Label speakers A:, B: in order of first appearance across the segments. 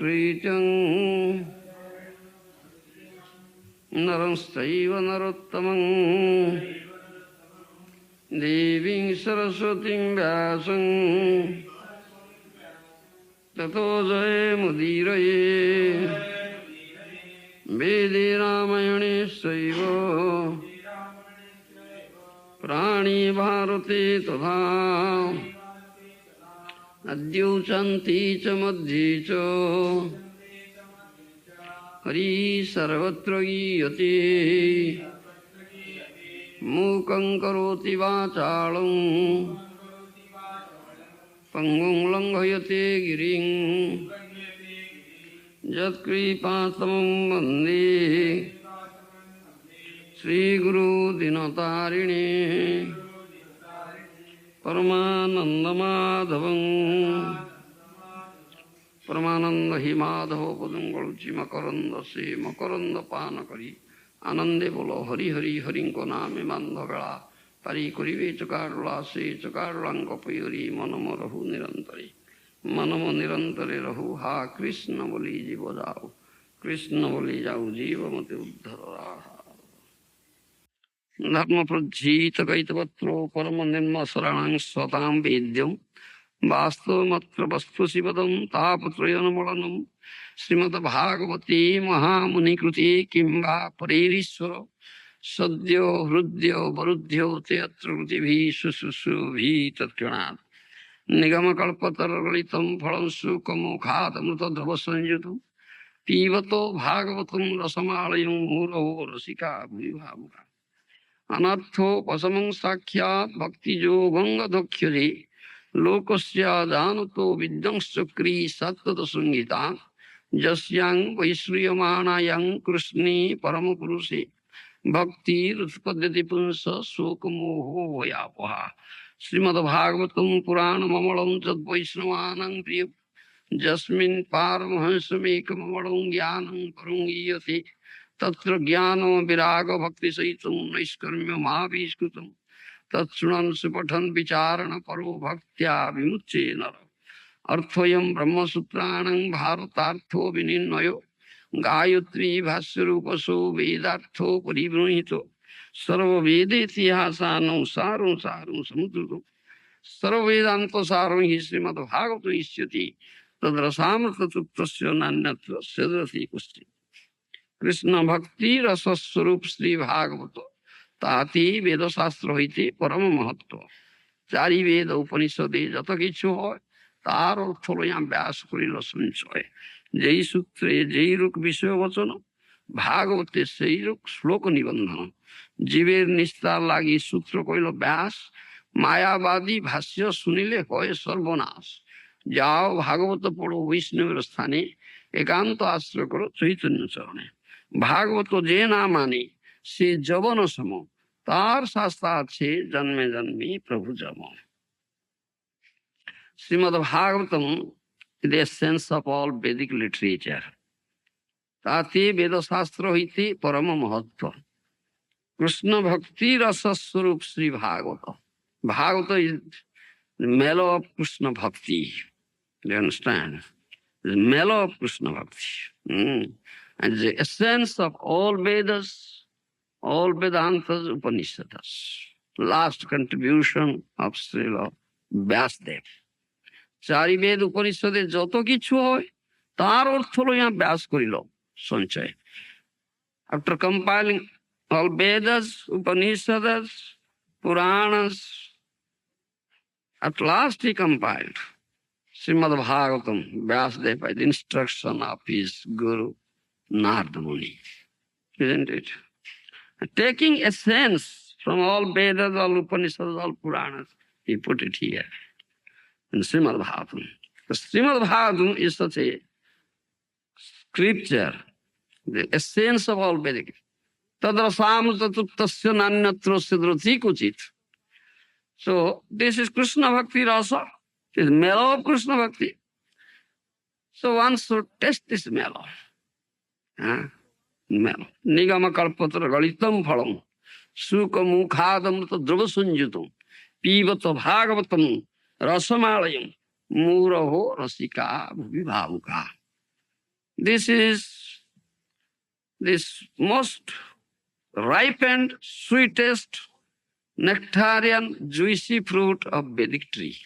A: कृत्यं नरंश्चैव नरोत्तमं देवीं सरस्वतीं व्यासं ततो जयमुदीरये वेदे रामायणेश्चैव प्राणी भारते तथा अद्योचन्ति च मध्ये च हरि सर्वत्र गीयते मूकं करोति वाचालं पंगुं लंघयते गिरिं यत्कृपातमं वन्दे श्रीगुरु दीनतारिणे परमानन्दमाधवं परमानंद ही माधव पदुंगुचि मकरंद से मकरंद पान करी आनंदे बोलो हरि हरि हरि को नामे बांध बेड़ा पारी करिबे चकारुला से चकारुलांग पयरी मनम रहु निरंतरे मनम निरंतरे रहु हा कृष्ण बोली जीव जाओ कृष्ण बोली जाओ जीव मते उद्धर धर्म प्रज्जीत कैतवत्रो परम निर्म शरणां स्वतां वेद्यं वास्तवमत्र वस्तु शिवदं तापत्रयनमलनं श्रीमद्भागवते महामुनिकृते किं वा परेरीश्वर सद्यो हृद्यो वरुध्यो ते अत्र कृतिभिः शुश्रूषुभिः तत्क्षणात् निगमकल्पतरुगलितं फलं शुकमोखादमृतद्रवसंयुतं पीबतो भागवतं रसमालयं मुहुरहो रसिका भूरिभावुका अनर्थोपशमं साक्षात् भक्तियोगंगदोक्षरे लोकस्य जानतो विद्वंश्चक्री सत्ततसंहिता यस्यां वैश्रूयमाणायां कृष्णे परमपुरुषे भक्तिरुत्पद्यते पुंस शोकमोहो भयापहा श्रीमद्भागवतं पुराणममलं तद्वैष्णवानां प्रियं यस्मिन् पारमहंसमेकममलं ज्ञानं परं गीयते तत्र ज्ञानो विराग भक्ति सहित नैष्कर्म्य महाविष्कृतम् तत्शृणन् सुपठन् विचारण परो भक्त्या विमुच्ये नर अर्थोऽयं ब्रह्मसूत्राणां भारतार्थो विनिर्णयो गायत्री भाष्यरूपसो वेदार्थो परिगृहीतो सर्ववेदेतिहासानं सारं सारं समुद्रतो सर्ववेदान्तसारं हि श्रीमद्भागवतो इष्यति तद्रसामृततृप्तस्य नान्यत्र सदसि कुश्चित् कृष्ण भक्ति रस स्वरूप श्री भागवत ताती वेद शास्त्र হইতে परम महत्व चारि वेद उपनिषदे যত কিছু হয় তার অর্থ লইয়া ব্যাস করিল সঞ্চয় যেই সূত্রে যেই রূপ বিষয় বচন ভাগবতে সেই রূপ শ্লোক নিবন্ধন জীবের নিস্তার লাগি সূত্র কইল ব্যাস মায়াবাদী ভাষ্য শুনিলে হয় সর্বনাশ যাও ভাগবত পড়ো বৈষ্ণবের স্থানে একান্ত আশ্রয় করো চৈতন্য চরণে भागवत जे ना माने से जवन सम तार शास्त्र আছে जन्मे जन्मे प्रभु जम Shrimad Bhagavatam is the essence of all Vedic literature ताते वेद शास्त्र হইতে परम महत्व कृष्ण भक्ति रस स्वरूप Shri Bhagwat Bhagavat is the mellow of Krishna bhakti you understand the mellow of Krishna bhakti and the essence of all Vedas, all Vedantas, Upanishads. Last contribution of Srila Vyasdev. চারি বেদ উপনিষদে যত কিছু হয় তার অর্থ লইয়া ব্যাস করিল সঞ্চয় After compiling all Vedas, Upanishads, Puranas, at last he compiled Srimad Bhagavatam, Vyasdev by the instruction of his Guru Narada Muni, isn't it? Taking essence from all Vedas, all Upanishads, all Puranas, he put it here in Srimad Bhagavatam. The Srimad Bhagavatam is such a scripture, the essence of all Vedic. Tadrasamrutatuptasya nanyatra siddhrati kuchit. So this is Krishna Bhakti Rasa, it is mellow of Krishna Bhakti. So one should test this mellow. निगम कल्पतर गलितम फलम सुख मुखादमृत द्रव संयुतम पीबत भागवतम रसमालयम मूरहो रसिका भुवि भावुका This is this most ripened, sweetest, nectarian, juicy fruit of Vedic tree.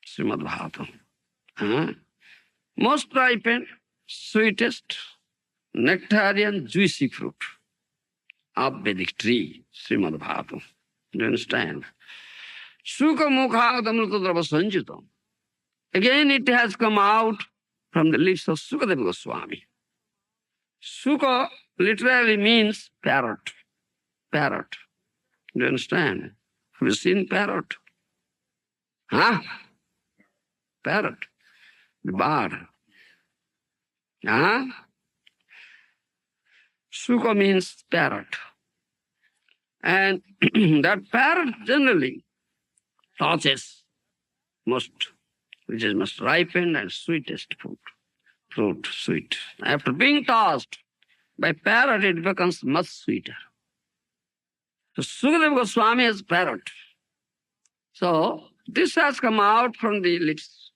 A: Srimad Bhagavatam. Most ripened, sweetest, nectarian, juicy fruit of Vedic tree. Srimad Bhagavatam. Do you understand? Sukha Mukhadamrita Drava Sanjitam. Again it has come out from the lips of Sukadeva Goswami. Sukha literally means parrot. Parrot. Do you understand? Have you seen parrot? Huh? Parrot. The bird. Huh? Sukha means parrot. And that parrot generally touches most, which is most ripened and sweetest fruit, sweet. After being tossed by parrot, it becomes much sweeter. So Sukadeva Goswami is parrot. So this has come out from the lips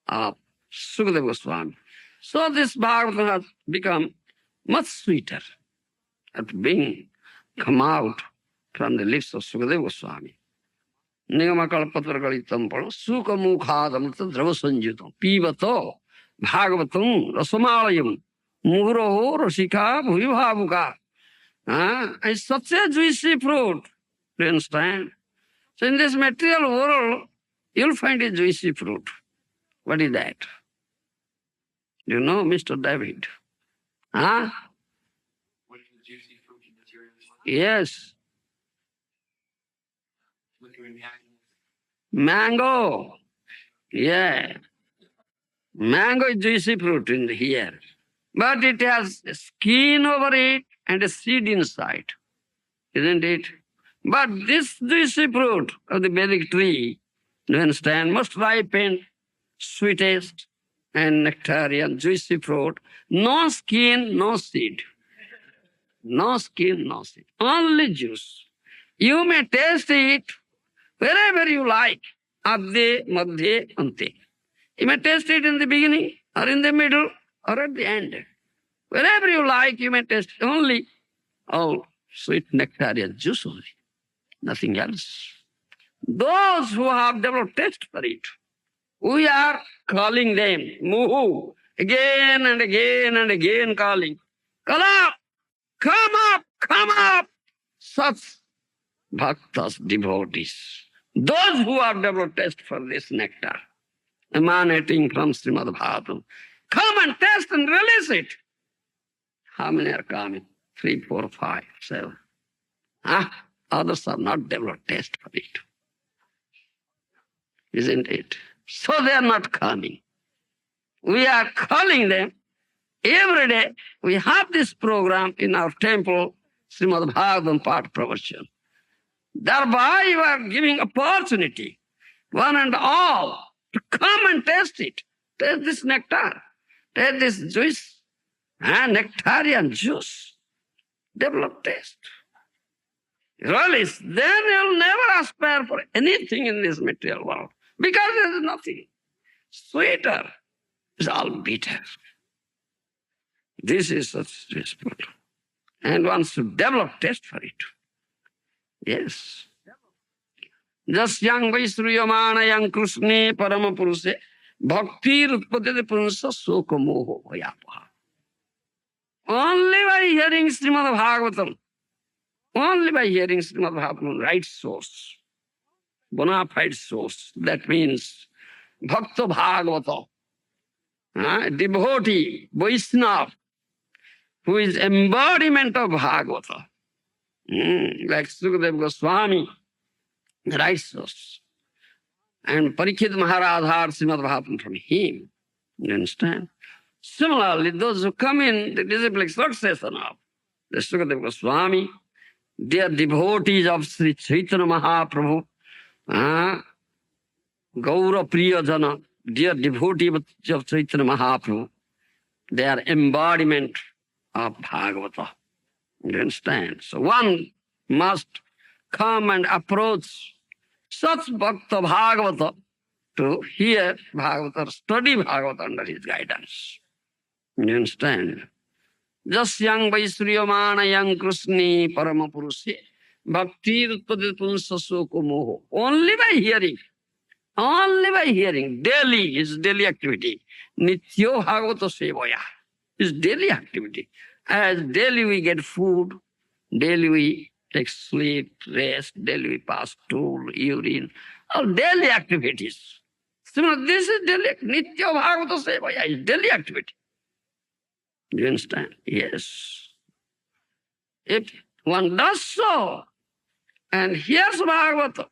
A: of Sukadeva Goswami. So this Bhagavatam has become much sweeter after being come out from the lips of Sukadeva Goswami. Nigamakalpatargalitam palo Sukha Mukhadamrita Drava Sanjitam Pivato Bhagavatam Rasamalayam Muhuroho Rasika Bhuvibhavuka. It's such a juicy fruit. Do you understand? So in this material world, you'll find a juicy fruit. What is that? Do you know, Mr. David? Huh?
B: What is the juicy fruity material?
A: Yes.
B: What do we mean?
A: Mango. Yeah. Mango is juicy fruit in here. But it has a skin over it and a seed inside. Isn't it? But this juicy fruit of the Vedic tree, you understand, most ripened, sweetest, and nectarian, juicy fruit, no skin, no seed. No skin, no seed. Only juice. You may taste it wherever you like. Adde, madhye, ante. You may taste it in the beginning, or in the middle, or at the end. Wherever you like, you may taste only all sweet nectarian juice only. Nothing else. Those who have developed taste for it, we are calling them, muhu, again and again and again calling. Come up, come up, come up. Such bhaktas, devotees. Those who have developed taste for this nectar, emanating from Srimad Bhagavatam, come and taste and release it. How many are coming? 3, 4, 5, 7. Others have not developed taste for it. Isn't it? So they are not coming. We are calling them every day. We have this program in our temple, Srimad Bhagavatam Path Pravachan. Thereby you are giving opportunity, one and all, to come and taste it. Taste this nectar. Taste this juice. Nectarian juice. Develop taste. Really, then you'll never aspire for anything in this material world. Because there is nothing sweeter. It's all bitter. This is such sport. And one should develop taste for it. Yes. Jasyang Vaisruyamana Krishne Paramapuruse Bhakti Rutpatete Punsa Sukha Moho Vayapaha. Only by hearing Srimad Bhagavatam, only by hearing Srimad Bhagavatam, right source, bona fide source, that means Bhakta Bhagavata, devotee, Vaishnava, who is embodiment of Bhagavata, like Sukadeva Goswami, right source, and Parikshit Maharaj heard Srimad Bhagavatam from him. You understand? Similarly, those who come in the disciplic succession of the Sukadeva Goswami, they are devotees of Sri Chaitanya Mahaprabhu, Gaura Priyajana, they are devotees of Chaitanya Mahaprabhu. They are embodiment of Bhagavata. You understand? So one must come and approach such Bhakta Bhagavata to hear Bhagavata, study Bhagavata under his guidance. You understand? Jasyang Vaisriyamana Krishni Paramapurushi Bhakti Utpadit Punsaso Kumoho. Only by hearing. Only by hearing. Daily is daily activity. Nityo Bhagavata Sevaya is daily activity. As daily we get food, daily we take sleep, rest, daily we pass stool, urine, all daily activities. So this is daily. Nityo Bhagavata Sevaya is daily activity. Do you understand? Yes. If one does so and hears Bhagavata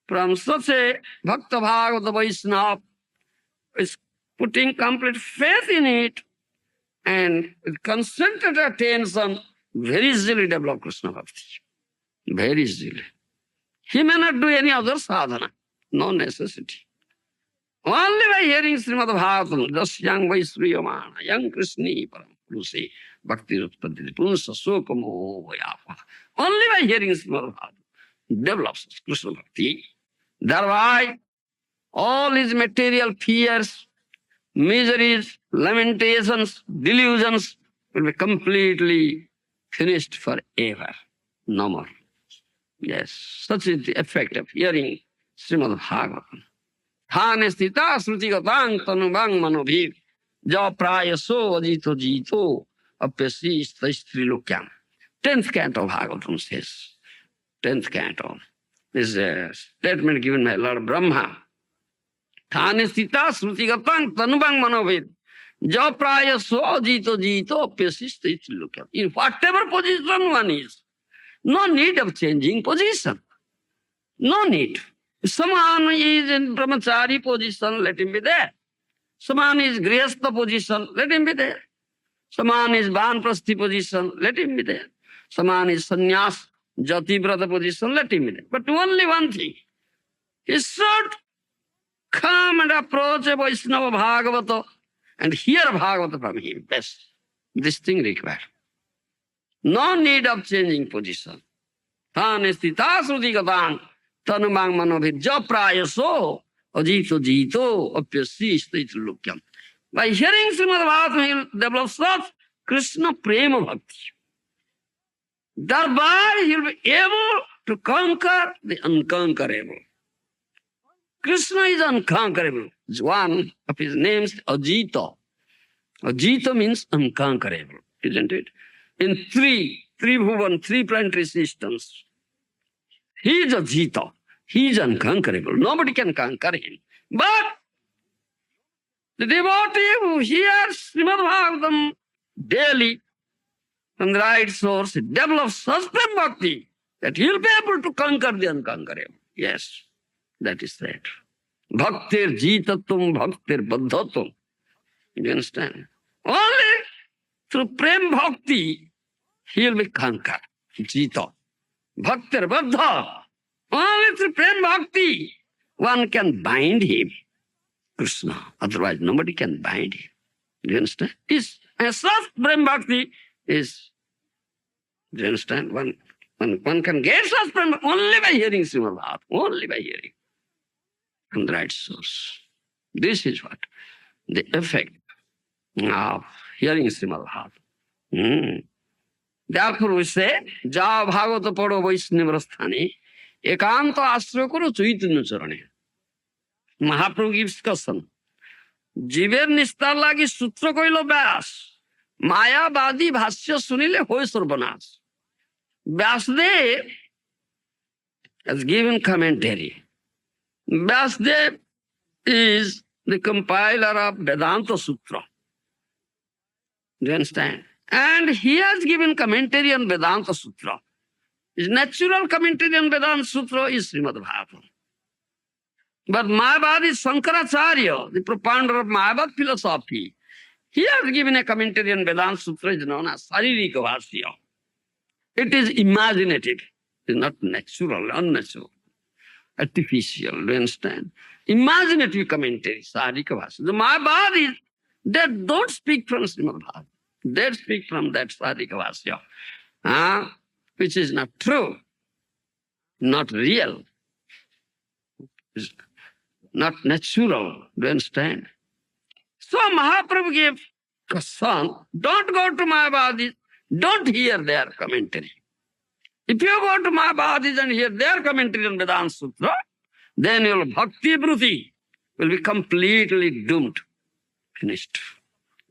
A: from such a Bhakta Bhagavata Vaishnava, is putting complete faith in it and with concentrated attention, very easily develop Krishna Bhakti. Very easily. He may not do any other sadhana. No necessity. Only by hearing Srimad Bhagavatam, Jasyang Vaisriyamana, Yang Krishni Paramapurushi, Bhakti Utpaditi Punsa Sokamo Vayapa. Only by hearing Srimad Bhagavatam develops Krishna Bhakti. Thereby, all his material fears, miseries, lamentations, delusions will be completely finished forever. No more. Yes, such is the effect of hearing Srimad Bhagavatam. Thane stita sruti gatang tanubang manobhiv ja prayaso ajito jito apyasi trilokyam. 10th canto Bhagavatam says. 10th canto. This is a statement given by Lord Brahma. Thane stita sruti gatang tanubang manobhiv ja prayaso ajito jito apyasi trilokyam. In whatever position one is, no need of changing position. No need. Someone is in brahmachari position, let him be there. Someone is grihastha position, let him be there. Someone is vanprasthi position, let him be there. Someone is sannyas, jativrata position, let him be there. But only one thing, he should come and approach a Vaishnava Bhagavata and hear Bhagavata from him. Best. This thing required. No need of changing position. Thane stita sruti gatang tanumang manobhir ja prayaso ajito jito apyasi trilokyam. By hearing Srimad Bhagavatam, he will develop such Krishna Prema Bhakti. Thereby, he will be able to conquer the unconquerable. Krishna is unconquerable. One of his names, Ajita. Ajita means unconquerable, isn't it? In three bhuvan, three planetary systems, he is Ajita. He is unconquerable. Nobody can conquer him. But the devotee who hears Srimad Bhagavatam daily from the right source develops such Prem Bhakti that he will be able to conquer the unconquerable. Yes, that is that. Bhaktir jitatum, bhaktir baddhatum. You understand? Only through Prem Bhakti he will be conquered. Jita. Bhaktir baddha. Only through Prem Bhakti one can bind him. Krishna. Otherwise nobody can bind him. Do you understand? And such Prem Bhakti is, do you understand? One can get such Prem only by hearing Srimad Bhagavatam. Only by hearing from the right source. This is what? The effect of hearing Srimad Bhagavatam. Therefore we say, Ja Bhagavata Pado Vaishnava Ekanta Ashra Koro Chaitanya Charane. Mahaprabhu gives caution. Jiver Nistar Lagi Sutra Koilo Vyas. Maya Badi Bhasya Sunile Hoy Sarvanas. Vyasdev has given commentary. Vyasdev is the compiler of Vedanta Sutra. Do you understand? And he has given commentary on Vedanta Sutra. His natural commentary on Vedanta Sutra is Srimad Bhagavatam. But Mayavadi Shankaracharya, the propounder of Mayavad philosophy, he has given a commentary on Vedanta Sutra, is known as Saririka Bhashya. It is imaginative. It is not natural, unnatural, artificial. Do you understand? Imaginative commentary, Saririka Bhashya. The Mayavadis, they don't speak from Srimad Bhagavatam. They speak from that Saririka Bhashya, which is not true, not real, not natural. Do you understand? So Mahaprabhu gave son, don't go to Mayavadis, don't hear their commentary. If you go to Mayavadis and hear their commentary on Vedanta Sutra, then your bhakti bruti will be completely doomed, finished.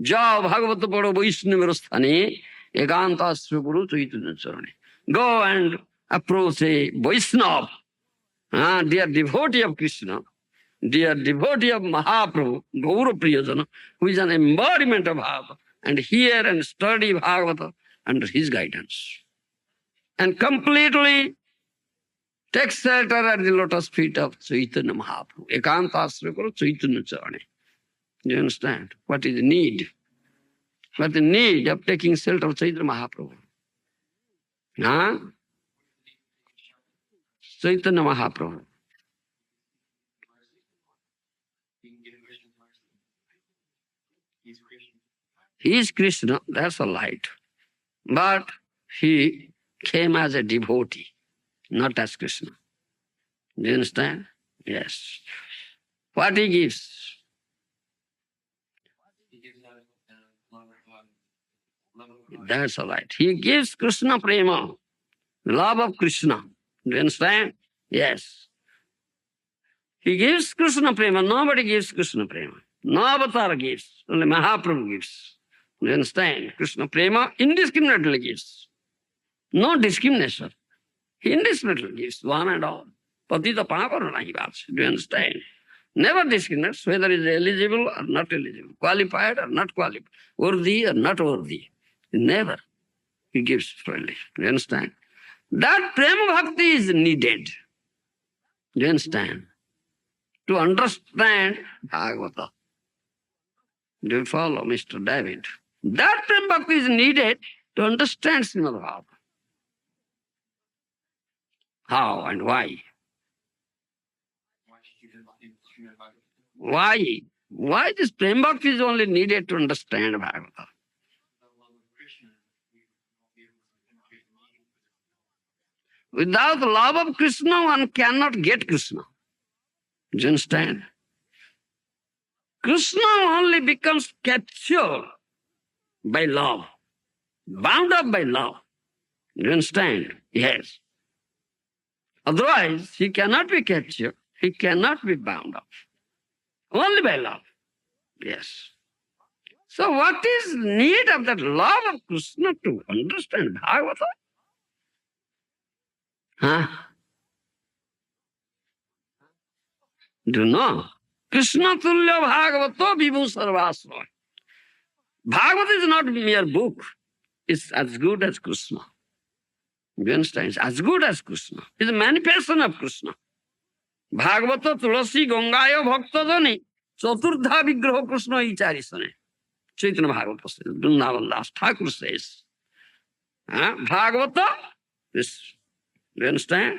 A: Jao Bhagavata Pado Vaishnava Sthane, Ekanta Sri Guru Chaitanya Charane. Go and approach a Vaishnava, dear devotee of Krishna, dear devotee of Mahaprabhu, Gaura Priyajana, who is an embodiment of Bhagavata, and hear and study Bhagavata under his guidance. And completely take shelter at the lotus feet of Chaitanya Mahaprabhu. Ekanta Asra Guru Chaitanya Charane. Do you understand? What is the need? What is the need of taking shelter of Chaitanya Mahaprabhu? Huh? Chaitanya Mahaprabhu.
B: You can get a Christian mercy. He's Christian.
A: He is Krishna, that's a light. But he came as a devotee, not as Krishna. Do you understand? Yes. What he gives?
B: He gives out love of God. Love of God.
A: That's all right. He gives Krishna prema, love of Krishna. Do you understand? Yes. He gives Krishna prema. Nobody gives Krishna prema. No avatar gives. Only Mahaprabhu gives. Do you understand? Krishna prema indiscriminately gives. No discrimination. He indiscriminately gives one and all. Patita Pavana nahi vacha. Do you understand? Never discriminates whether he is eligible or not eligible, qualified or not qualified, worthy or not worthy. Never. He gives freely. Do you understand? That prema bhakti is needed. Do you understand? To understand Bhagavata. Do you follow, Mr. David? That prema bhakti is needed to understand Srimad Bhagavatam. How and why?
B: Why should you do Srimad Bhagavatam?
A: Why? Why this prema bhakti is only needed to understand Bhagavata?
B: The love of Krishna, we won't be able to penetrate the meaning.
A: Without the love of Krishna, one cannot get Krishna. Do you understand? Krishna only becomes captured by love, bound up by love. Do you understand? Yes. Otherwise, he cannot be captured. He cannot be bound up. Only by love. Yes. So what is need of that love of Krishna to understand Bhagavata? Huh? Do you know? Krishna Tulya Bhagavato Vibhu Sarvasva. Bhagavata is not a mere book. It's as good as Krishna. You understand? It's as good as Krishna. It's a manifestation of Krishna. Bhagavata Tulasi Gangaya Bhaktadani Chaturdha Vigraha Krishna Icharisane. Chaitanya Bhagavata says, Vrindavan Das Thakur says. Bhagavata, this, do you understand?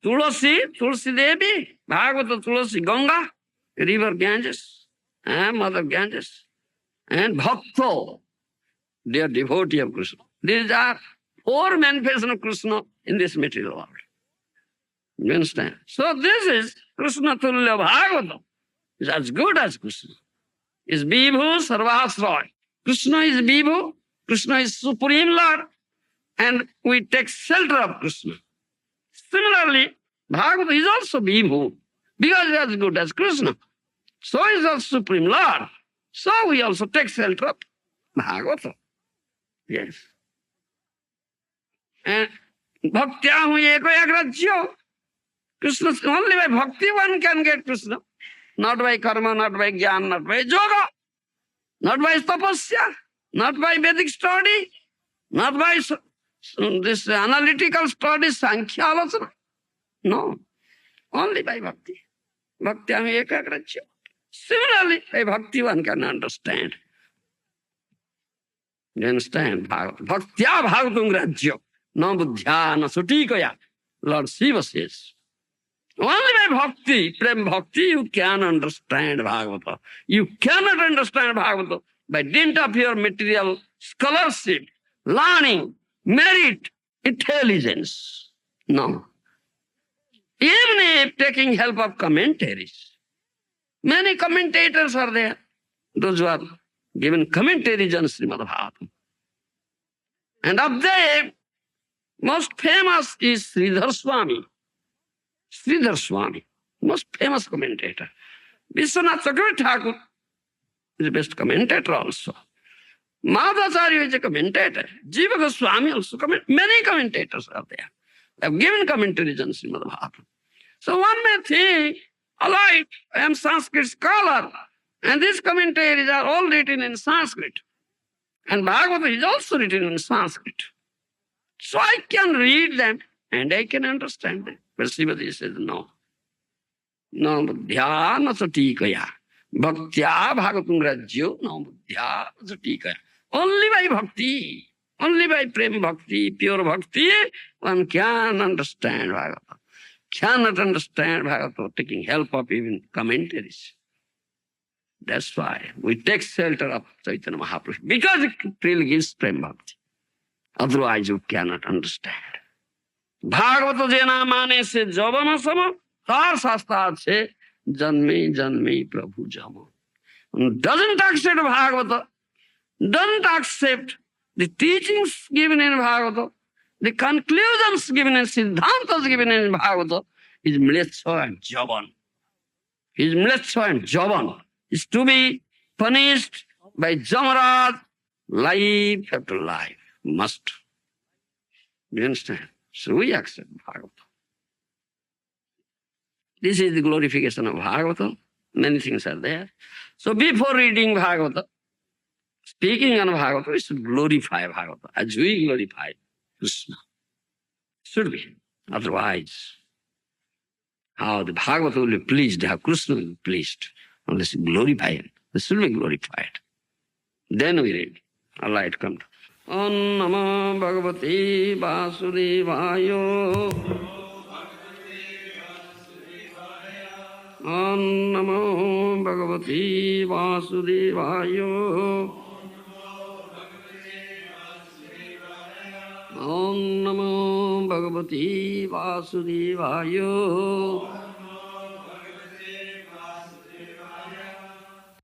A: Tulasi Devi, Bhagavata Tulasi Ganga, river Ganges, mother Ganges, and Bhakta, they are devotee of Krishna. These are four manifestations of Krishna in this material world. You understand? So this is Krishna Tulya Bhagavata. It's as good as Krishna. It's Vibhu Sarvasraya. Krishna is Vibhu, Krishna is Supreme Lord, and we take shelter of Krishna. Similarly, Bhagavata is also Vibhu, because it is as good as Krishna. So is also Supreme Lord. So we also take shelter of Bhagavata. Yes. And Bhaktyahu eko agrajyo. Krishna, only by bhakti one can get Krishna. Not by karma, not by jnana, not by yoga, not by tapasya, not by Vedic study, not by this analytical study, Sankhya alocana. No, only by bhakti. Bhaktyam ekagrajya. Similarly, by bhakti one can understand. You understand? Bhaktya bhagatum grajya. No buddhya, no sutikaya. Lord Shiva says. Only by bhakti, prem bhakti, you can understand Bhagavata. You cannot understand Bhagavata by dint of your material scholarship, learning, merit, intelligence. No. Even if taking help of commentaries. Many commentators are there. Those who are given commentaries on Srimad Bhagavatam. And of them, most famous is Sridhar Swami. Sridhar Swami, most famous commentator. Vishwanath Chakravarti Thakur is the best commentator also. Madhacharya is a commentator. Jiva Goswami also many commentators are there. They have given commentaries on Srimad Bhagavatam. So one may think, all right, I am Sanskrit scholar, and these commentaries are all written in Sanskrit. And Bhagavata is also written in Sanskrit. So I can read them and I can understand them. But Srimati says, no. No buddhya na satikaya. Bhaktya bhagatum rajyo no buddhya na satikaya. Only by bhakti, only by prem bhakti, pure bhakti, one can understand Bhagavata. Cannot understand Bhagavata taking help of even commentaries. That's why we take shelter of Chaitanya Mahaprabhu, because it really gives prem bhakti. Otherwise you cannot understand. Bhagavata jena mane se javana sama, tar shastra se janme janme prabhu jama. Doesn't accept Bhagavata, doesn't accept the teachings given in Bhagavata, the conclusions given in Siddhantas given in Bhagavata, is mletsha and javan. His mletsha and javan is to be punished by Jamaraj life after life. Must. Do you understand? So we accept Bhagavata. This is the glorification of Bhagavata. Many things are there. So before reading Bhagavata, speaking on Bhagavata, we should glorify Bhagavata as we glorify Krishna. Should be. Otherwise, how the Bhagavata will be pleased, how Krishna will be pleased, unless you glorify him. This should be glorified. Then we read. All right, come. Om Namo Bhagavate Vasudevaya. Om Namo Bhagavate Vasudevaya. Om Namo Bhagavate Vasudevaya.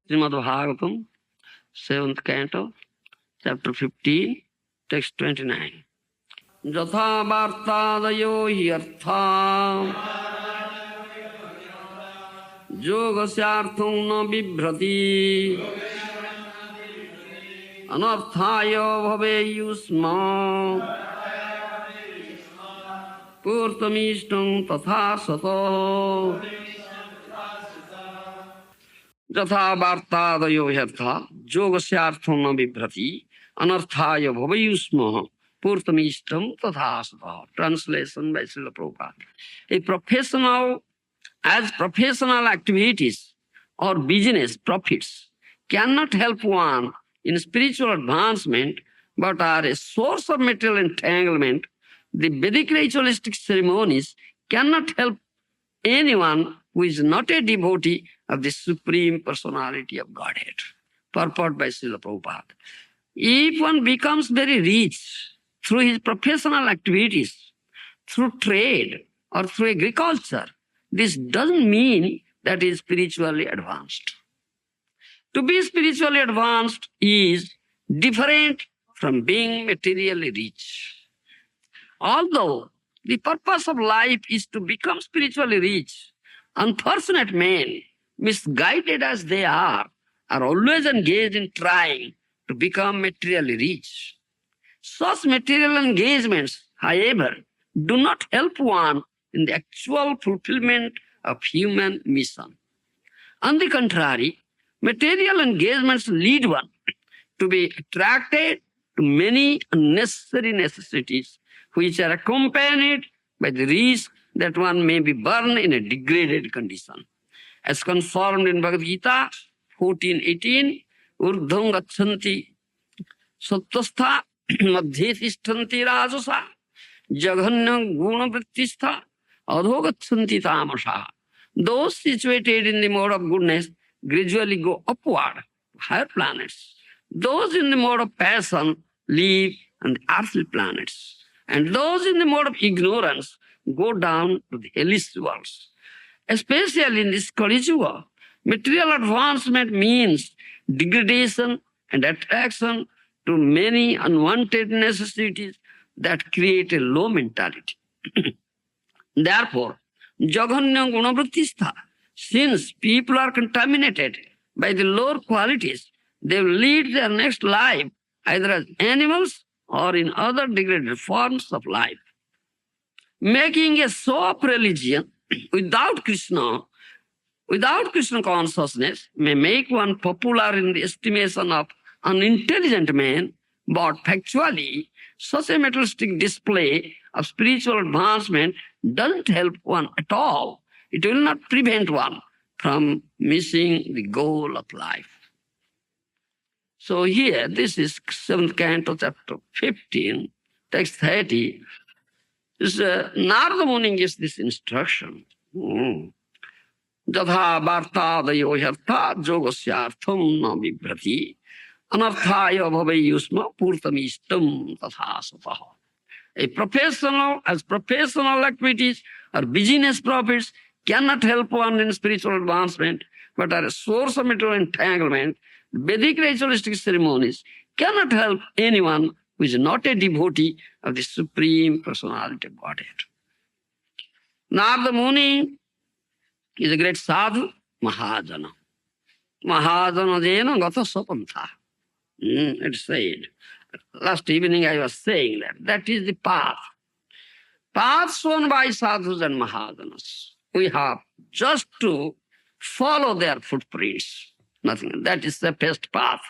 A: Srimad Bhagavatam, 7th canto, chapter 15, text 29. Jatha vartadayo hi artha yogasyartham na bibhrati anarthaya bhaveyusma purtamishtam tatha sato Jatha vartadayo hyartha yogasyartham na bibhrati anarthaya bhavayusma purtamishtam tatha sato. Translation by Srila Prabhupada. As professional activities or business profits cannot help one in spiritual advancement but are a source of material entanglement, the Vedic ritualistic ceremonies cannot help anyone who is not a devotee of the Supreme Personality of Godhead. Purport by Srila Prabhupada. If one becomes very rich through his professional activities, through trade or through agriculture, this doesn't mean that he is spiritually advanced. To be spiritually advanced is different from being materially rich. Although the purpose of life is to become spiritually rich, unfortunate men, misguided as they are always engaged in trying to become materially rich. Such material engagements, however, do not help one in the actual fulfillment of human mission. On the contrary, material engagements lead one to be attracted to many unnecessary necessities which are accompanied by the risk that one may be burned in a degraded condition. As confirmed in Bhagavad Gita 14:18, urdham gachanti sattastha madhye tishtanti rajasa jaghanya guna vrittistha adhogachanti tamasha. Those situated in the mode of goodness gradually go upward to higher planets. Those in the mode of passion live on the earthly planets. And those in the mode of ignorance go down to the hellish worlds. Especially in this Kali Yuga, material advancement means degradation and attraction to many unwanted necessities that create a low mentality. Therefore, Jaganya Gunavrittistha, since people are contaminated by the lower qualities, they will lead their next life either as animals or in other degraded forms of life. Making a show of religion without Krishna consciousness may make one popular in the estimation of unintelligent men, but factually, such a materialistic display of spiritual advancement doesn't help one at all. It will not prevent one from missing the goal of life. So here, this is 7th canto, chapter 15, text 30. This, Narada Muni gives this instruction. Jatha vartadayo yartha yogasyartham na vibhrati anarthaya bhavayusma purtamistam tatha sataha. As professional activities or business profits cannot help one in spiritual advancement, but are a source of material entanglement, Vedic ritualistic ceremonies cannot help anyone who is not a devotee of the Supreme Personality of Godhead. Narada Muni is a great sadhu, Mahajana. Mahajana jena gata sapantha. It's said. Last evening I was saying that is the path. Path shown by sadhus and Mahajanas. We have just to follow their footprints. Nothing. That is the best path.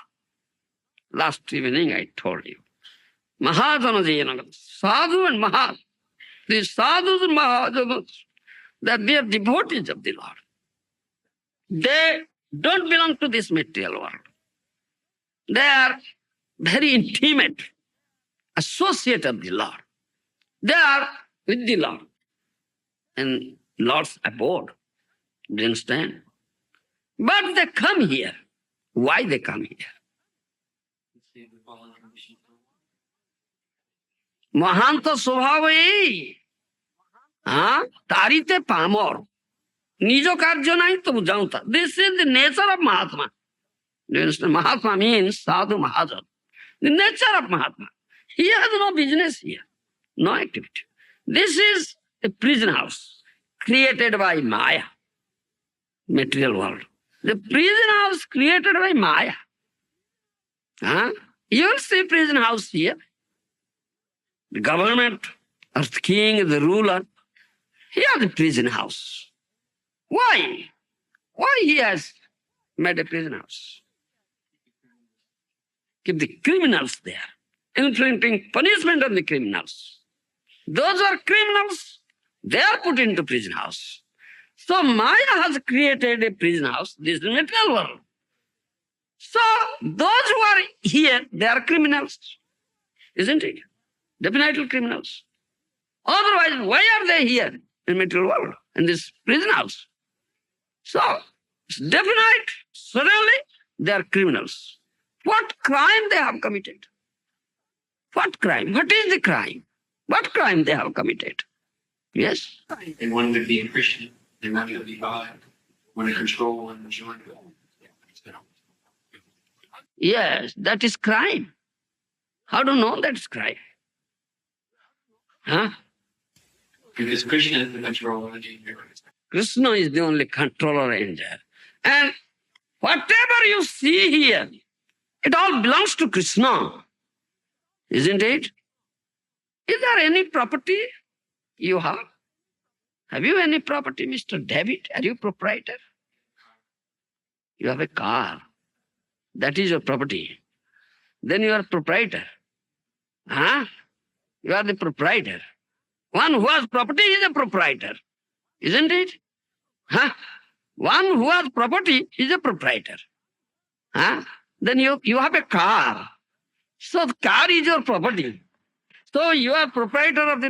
A: Last evening I told you. Mahajana jena, sadhu and Mahajana. These sadhus and Mahajanas, that they are devotees of the Lord. They don't belong to this material world. They are very intimate associate of the Lord. They are with the Lord and Lord's abode. Do you understand? But they come here. Why they come here? Mahanta Swabhav Tarite Pamor. Nijo Karjo Nai Tum Janta. This is the nature of Mahatma. Do you understand? Mahatma means Sadhu Mahajan. The nature of Mahatma. He has no business here, no activity. This is a prison house created by Maya, material world. The prison house created by Maya. You will see prison house here. The government, or the king, the ruler, he has a prison house. Why? Why he has made a prison house? Keep the criminals there, inflicting punishment on the criminals. Those are criminals, they are put into prison house. So Maya has created a prison house, this is the material world. So those who are here, they are criminals, isn't it? Definitely criminals. Otherwise, why are they here in material world, in this prison house? So, it's definite, suddenly, they are criminals. What crime they have committed? What crime? What is the crime? What crime they have committed? Yes?
B: They wanted to be a Christian. They wanted to be God. Want to control and join.
A: Yes, that is crime. How do you know that is crime?
B: Because Krishna is the controller.
A: Krishna is the only controller angel. And whatever you see here, it all belongs to Krishna. Isn't it? Is there any property you have? Have you any property, Mr. David? Are you proprietor? You have a car. That is your property. Then you are proprietor. You are the proprietor. One who has property is a proprietor. Isn't it? One who has property is a proprietor. Then you have a car. So the car is your property. So you are proprietor of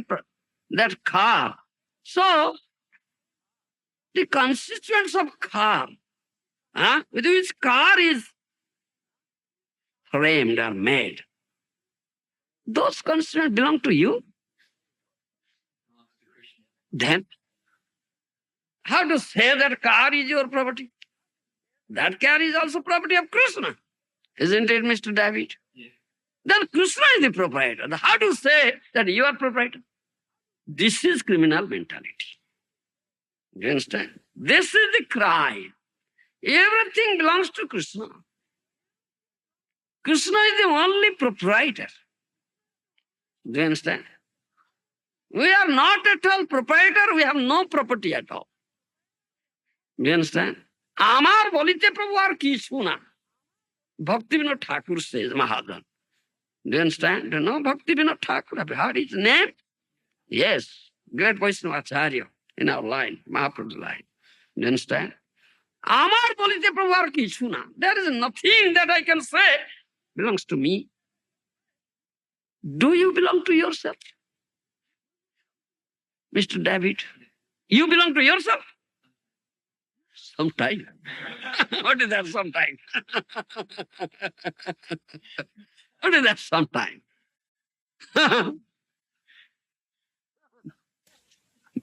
A: that car. So the constituents of car, with which car is framed or made, those constituents belong to you. Then, how to say that car is your property? That car is also property of Krishna. Isn't it, Mr. David?
B: Yeah.
A: Then Krishna is the proprietor. How do you say that you are proprietor? This is criminal mentality. Do you understand? This is the crime. Everything belongs to Krishna. Krishna is the only proprietor. Do you understand? We are not at all proprietor. We have no property at all. Do you understand? আমার বলিতে প্রভু আর কিছু না. Bhakti Vinod Thakur says, Mahajan. Do you understand? Do you know Bhakti Vinod Thakur? Have you heard his name? Yes. Great Vaishnava Acharya in our line, Mahaprabhu's line. Do you understand? আমার বলিতে প্রভু আর কিছু না. There is nothing that I can say belongs to me. Do you belong to yourself? Mr. David, you belong to yourself? Sometime. What is that sometime? What is that sometime?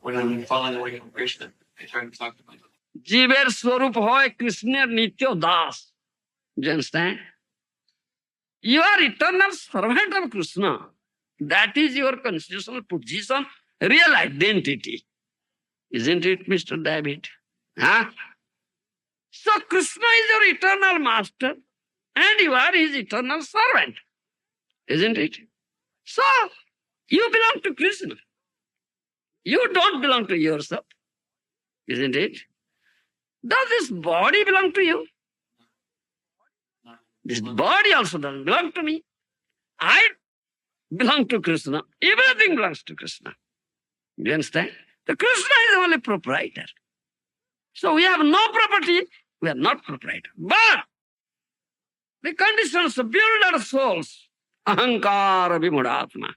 B: When I'm falling away from Krishna, I try to talk to myself.
A: জীবের স্বরূপ হয় কৃষ্ণের নিত্য Das. Do you understand? You are eternal servant of Krishna. That is your constitutional position, real identity. Isn't it, Mr. David? Huh? So Krishna is your eternal master and you are his eternal servant. Isn't it? So you belong to Krishna. You don't belong to yourself. Isn't it? Does this body belong to you? This body also doesn't belong to me. I belong to Krishna. Everything belongs to Krishna. Do you understand? The Krishna is the only proprietor. So we have no property, we are not proprietor. But the conditions build our souls. Ahankara vimudatma.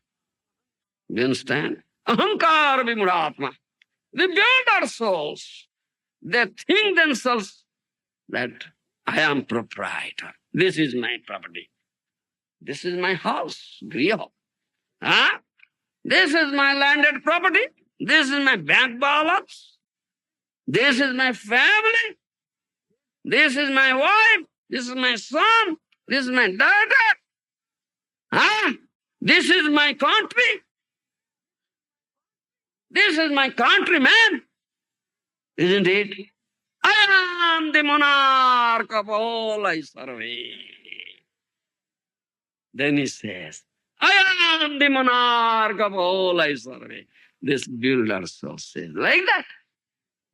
A: Do you understand? Ahankara vimudatma. They build our souls. They think themselves that I am proprietor. This is my property. This is my house, griha. Huh? This is my landed property. This is my bank balance. This is my family. This is my wife. This is my son. This is my daughter. Huh? This is my country. This is my countryman. Isn't it? I am the monarch of all I survey. Then he says, I am the monarch of all I survey. This builder soul says, like that.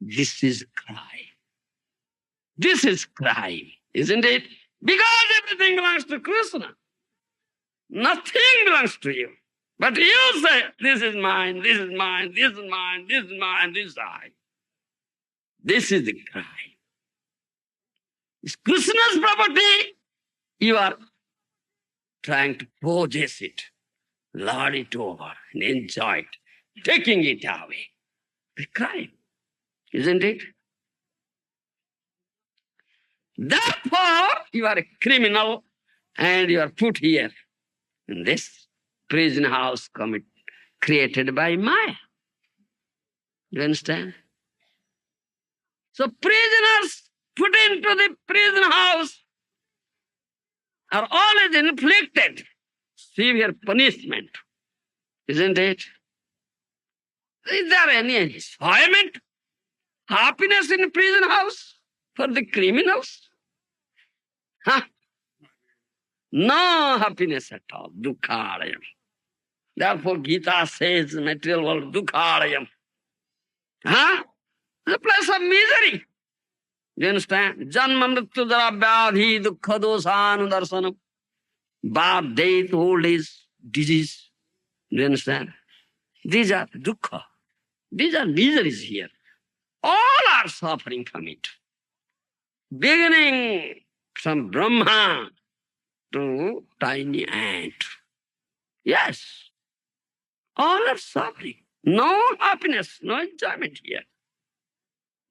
A: This is crime. This is crime, isn't it? Because everything belongs to Krishna. Nothing belongs to you. But you say, this is mine, this is mine, this is mine, this is mine, this is I. This is the crime. It's Krishna's property. You are trying to possess it, lord it over, and enjoy it, taking it away. The crime, isn't it? Therefore, you are a criminal and you are put here in this prison house created by Maya. You understand? So prisoners put into the prison house are always inflicted severe punishment. Isn't it? Is there any enjoyment, happiness in prison house for the criminals? Huh? No happiness at all. Dukhalayam. Therefore Gita says material world dukhalayam. Huh? The place of misery. Do you understand? Janma mrityu jara vyadhi dukkha dosanu darsanam. Birth, death, old age, disease. Do you understand? These are dukkha. These are miseries here. All are suffering from it. Beginning from Brahma to tiny ant. Yes. All are suffering. No happiness, no enjoyment here.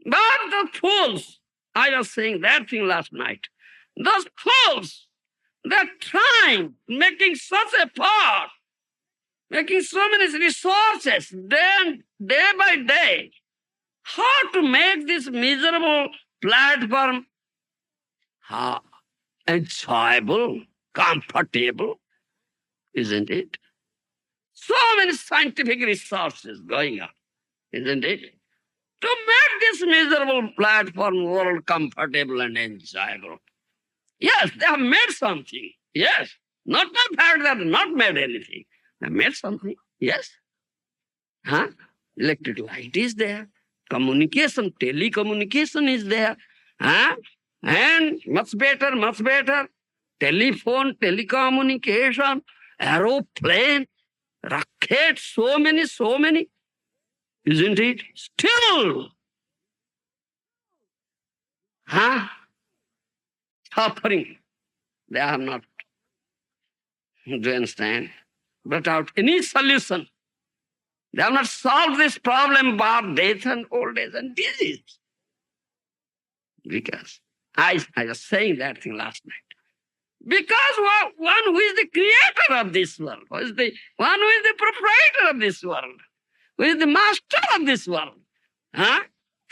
A: But the fools, I was saying that thing last night. Those fools, they're trying, making such effort, making so many resources day by day, how to make this miserable platform enjoyable, comfortable, isn't it? So many scientific resources going on, isn't it? To make this miserable platform world comfortable and enjoyable. Yes, they have made something. Yes. Not the fact that they have not made anything. They made something. Yes. Huh? Electric light is there. Communication, telecommunication is there. Huh? And much better, much better. Telephone, telecommunication, aeroplane, rocket, so many. Isn't it? Still, huh? Suffering. They have not, do you understand? Brought out any solution. They have not solved this problem about death and old age and disease. Because I was saying that thing last night. Because one who is the creator of this world, who is the one who is the proprietor of this world, who is the master of this world, huh?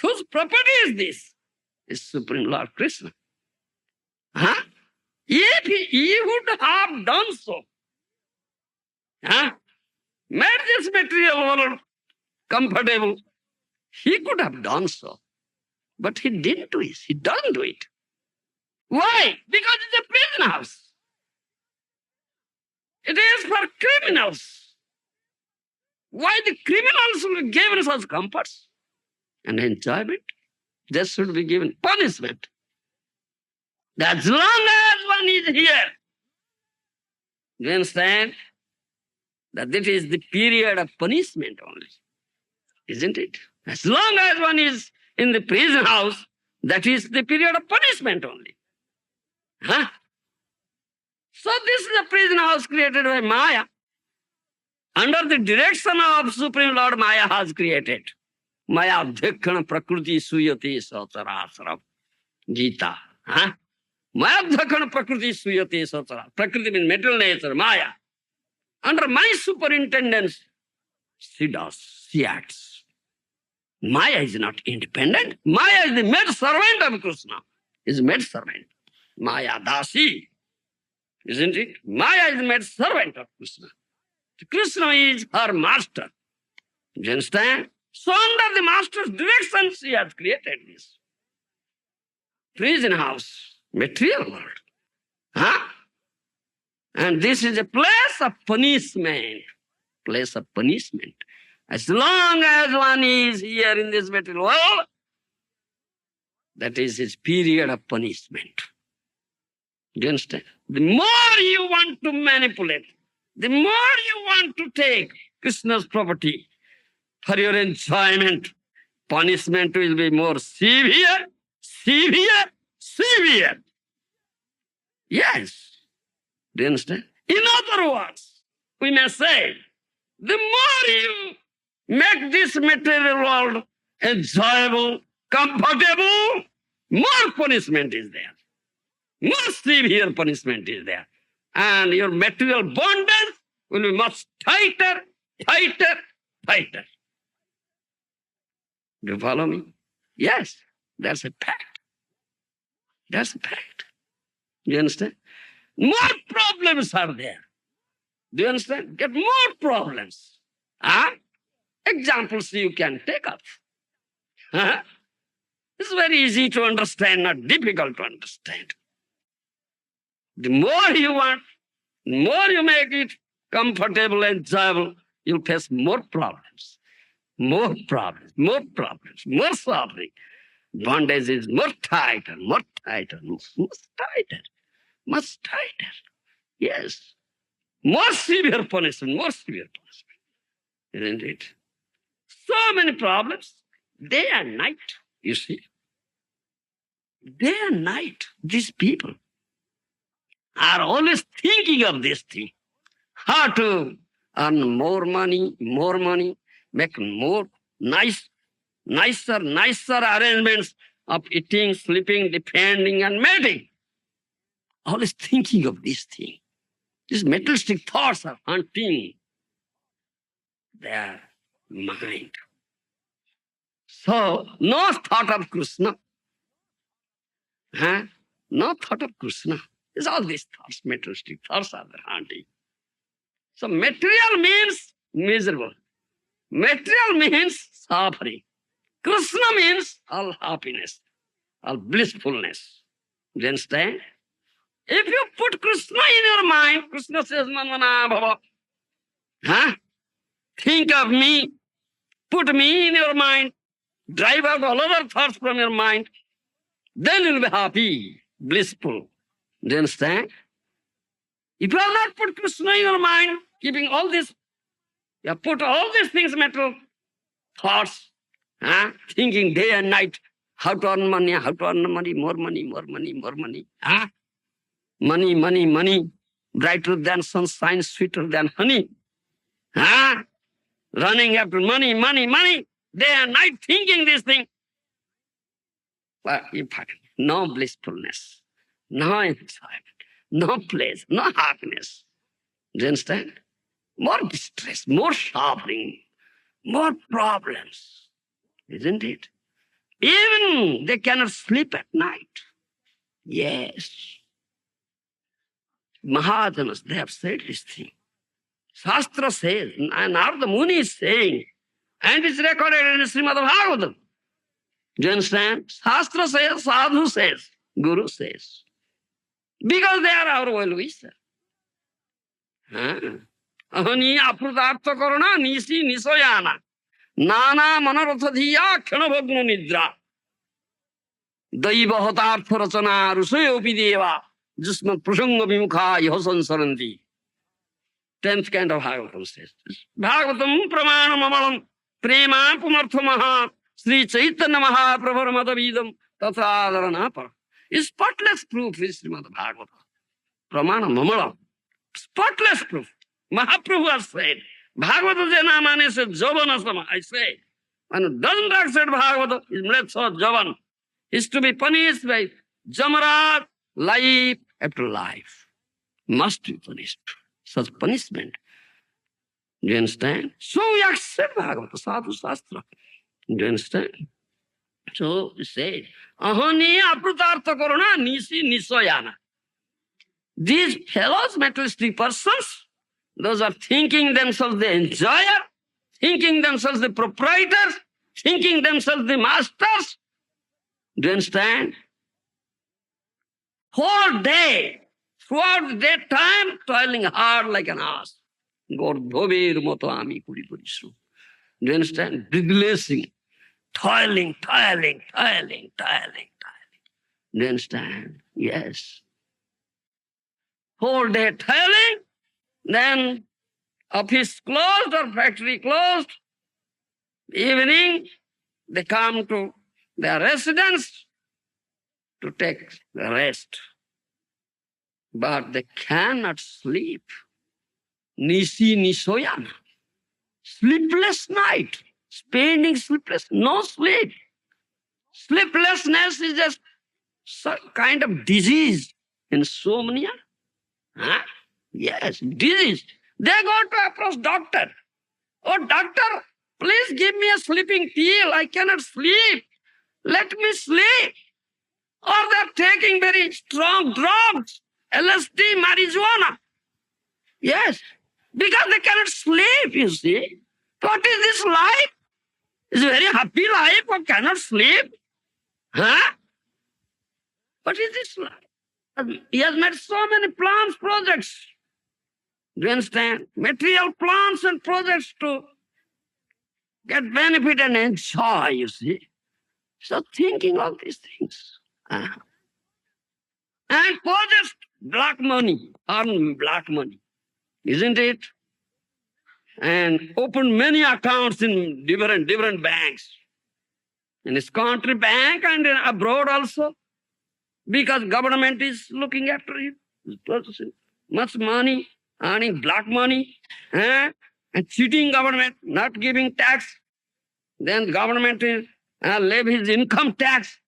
A: Whose property is this? Is Supreme Lord Krishna. Huh? If he would have done so, huh? Made this material world comfortable, he could have done so. But he didn't do it. He doesn't do it. Why? Because it's a prison house. It is for criminals. Why the criminals will be given such comforts and enjoyment? They should be given punishment. As long as one is here, you understand? That this is the period of punishment only. Isn't it? As long as one is in the prison house, that is the period of punishment only. Huh? So this is a prison house created by Maya. Under the direction of Supreme Lord, Maya has created. Maya Dhikkhana Prakriti Suyati Satarasram. Gita. Huh? Maya Dhikkhana Prakriti Suyati Satara. Prakriti means material nature, Maya. Under my superintendence, she does, she acts. Maya is not independent. Maya is the maid servant of Krishna. Is maid servant. Maya Dasi. Isn't it? Maya is the maid servant of Krishna. Krishna is her master. Do you understand? So under the master's direction, she has created this. Prison house, material world. Huh? And this is a place of punishment. Place of punishment. As long as one is here in this material world, that is his period of punishment. Do you understand? The more you want to manipulate, the more you want to take Krishna's property for your enjoyment, punishment will be more severe. Yes. Do you understand? In other words, we may say, the more you make this material world enjoyable, comfortable, more punishment is there. More severe punishment is there. And your material bondage will be much tighter. Do you follow me? Yes, that's a fact. That's a fact. Do you understand? More problems are there. Do you understand? Get more problems. Huh? Examples you can take up. Huh? It's very easy to understand, not difficult to understand. The more you want, the more you make it comfortable and enjoyable, you'll face more problems. More suffering. Bondage is much tighter. Yes. More severe punishment. Isn't it? So many problems, day and night, you see. Day and night, these people are always thinking of this thing. How to earn more money, make more nicer arrangements of eating, sleeping, defending, and mating. Always thinking of this thing. These materialistic thoughts are haunting their mind. So, no thought of Krishna. No thought of Krishna. It's all these thoughts, materialistic thoughts are there haunting. So material means miserable. Material means suffering. Krishna means all happiness, all blissfulness. Do you understand? If you put Krishna in your mind, Krishna says, Manmana Bhava. Huh? Think of me, put me in your mind, drive out all other thoughts from your mind, then you'll be happy, blissful. Do you understand? If you have not put Krishna in your mind, keeping all this, you have put all these things, mental thoughts, thinking day and night, how to earn money, more money, more money, more money. Money, money, money, brighter than sunshine, sweeter than honey. Running after money, money, money, day and night thinking this thing. But no blissfulness, no enjoyment, no pleasure, no happiness. Do you understand? More distress, more suffering, more problems. Isn't it? Even they cannot sleep at night. Yes. Mahajanas, they have said this thing. Shastra says, and Narada Muni is saying, and it's recorded in Srimad Bhagavatam. Do you understand? Shastra says, Sadhu says, Guru says. Because they are our well-wisher. Ahani aprutartha karana nisi nisoyana. Nana manaratha dhiya khanabhagna nidra. Daiva hatartha rachana rusayopi deva. Jusmat prasanga vimukha yahasan saranti. 10th canto of Bhagavatam says. Bhagavatam pramanam amalam prema pumarthamaha Sri Chaitanya Mahaprabhu Matavidam Tathadarana Para. Spotless proof is Srimad Bhagavatam. Pramanam amalam. Spotless proof. Mahaprabhu has said. Bhagavata Jena Mane says Jovana Sama. I say. One who doesn't accept Bhagavata is mletha Jovan. Is to be punished by Jamarat, life after life. Must be punished. Such punishment. Do you understand? So we accept Bhagavata, Sadhu Shastra. Do you understand? So we say, Ahani aprutartha karuna nisi nisoyana. These fellows, materialistic persons, those are thinking themselves the enjoyer, thinking themselves the proprietors, thinking themselves the masters. Do you understand? Whole day, throughout the daytime, toiling hard like an ass. Gordhobir moto ami kuri purishu. Do you understand? Reglacing, toiling. Do you understand? Yes. Whole day toiling, then office closed or factory closed. Evening, they come to their residence to take the rest. But they cannot sleep. Nisi nisoyana. Sleepless night. Spending sleepless, no sleep. Sleeplessness is just some kind of disease. Insomnia. Yes, disease. They go to approach doctor. Oh, doctor, please give me a sleeping pill. I cannot sleep. Let me sleep. Or they're taking very strong drugs, LSD, marijuana. Yes, because they cannot sleep, you see. What is this life? It's a very happy life or cannot sleep. What is this life? He has made so many plans, projects. Do you understand? Material plans and projects to get benefit and enjoy, you see. So thinking of these things. And projects, black money, earn black money. Isn't it? And open many accounts in different banks. In this country bank and in abroad also. Because government is looking after you. Much money, earning black money, and cheating government, not giving tax. Then government is levies income tax,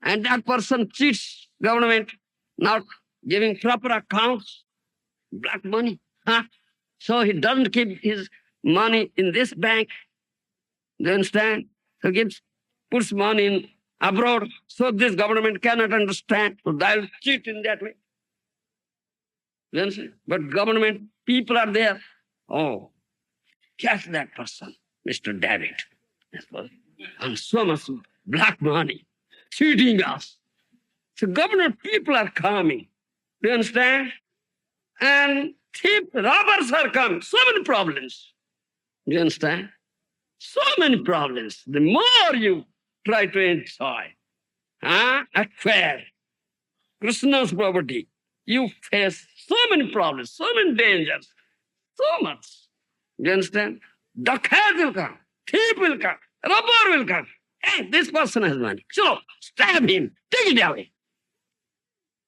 A: and that person cheats government, not giving proper accounts, black money. So he doesn't keep his money in this bank. Do you understand? So puts money in abroad, so this government cannot understand. So they'll cheat in that way. You understand? But government people are there. Oh, catch that person, Mr. David. And so much black money, cheating us. So government people are coming. Do you understand? And thief robbers are coming. So many problems. Do you understand? So many problems. The more you try to enjoy, acquire Krishna's property, you face so many problems, so many dangers, so much. Do you understand? Dakat will come, thief will come, robber will come. Hey, this person has money. So stab him, take it away.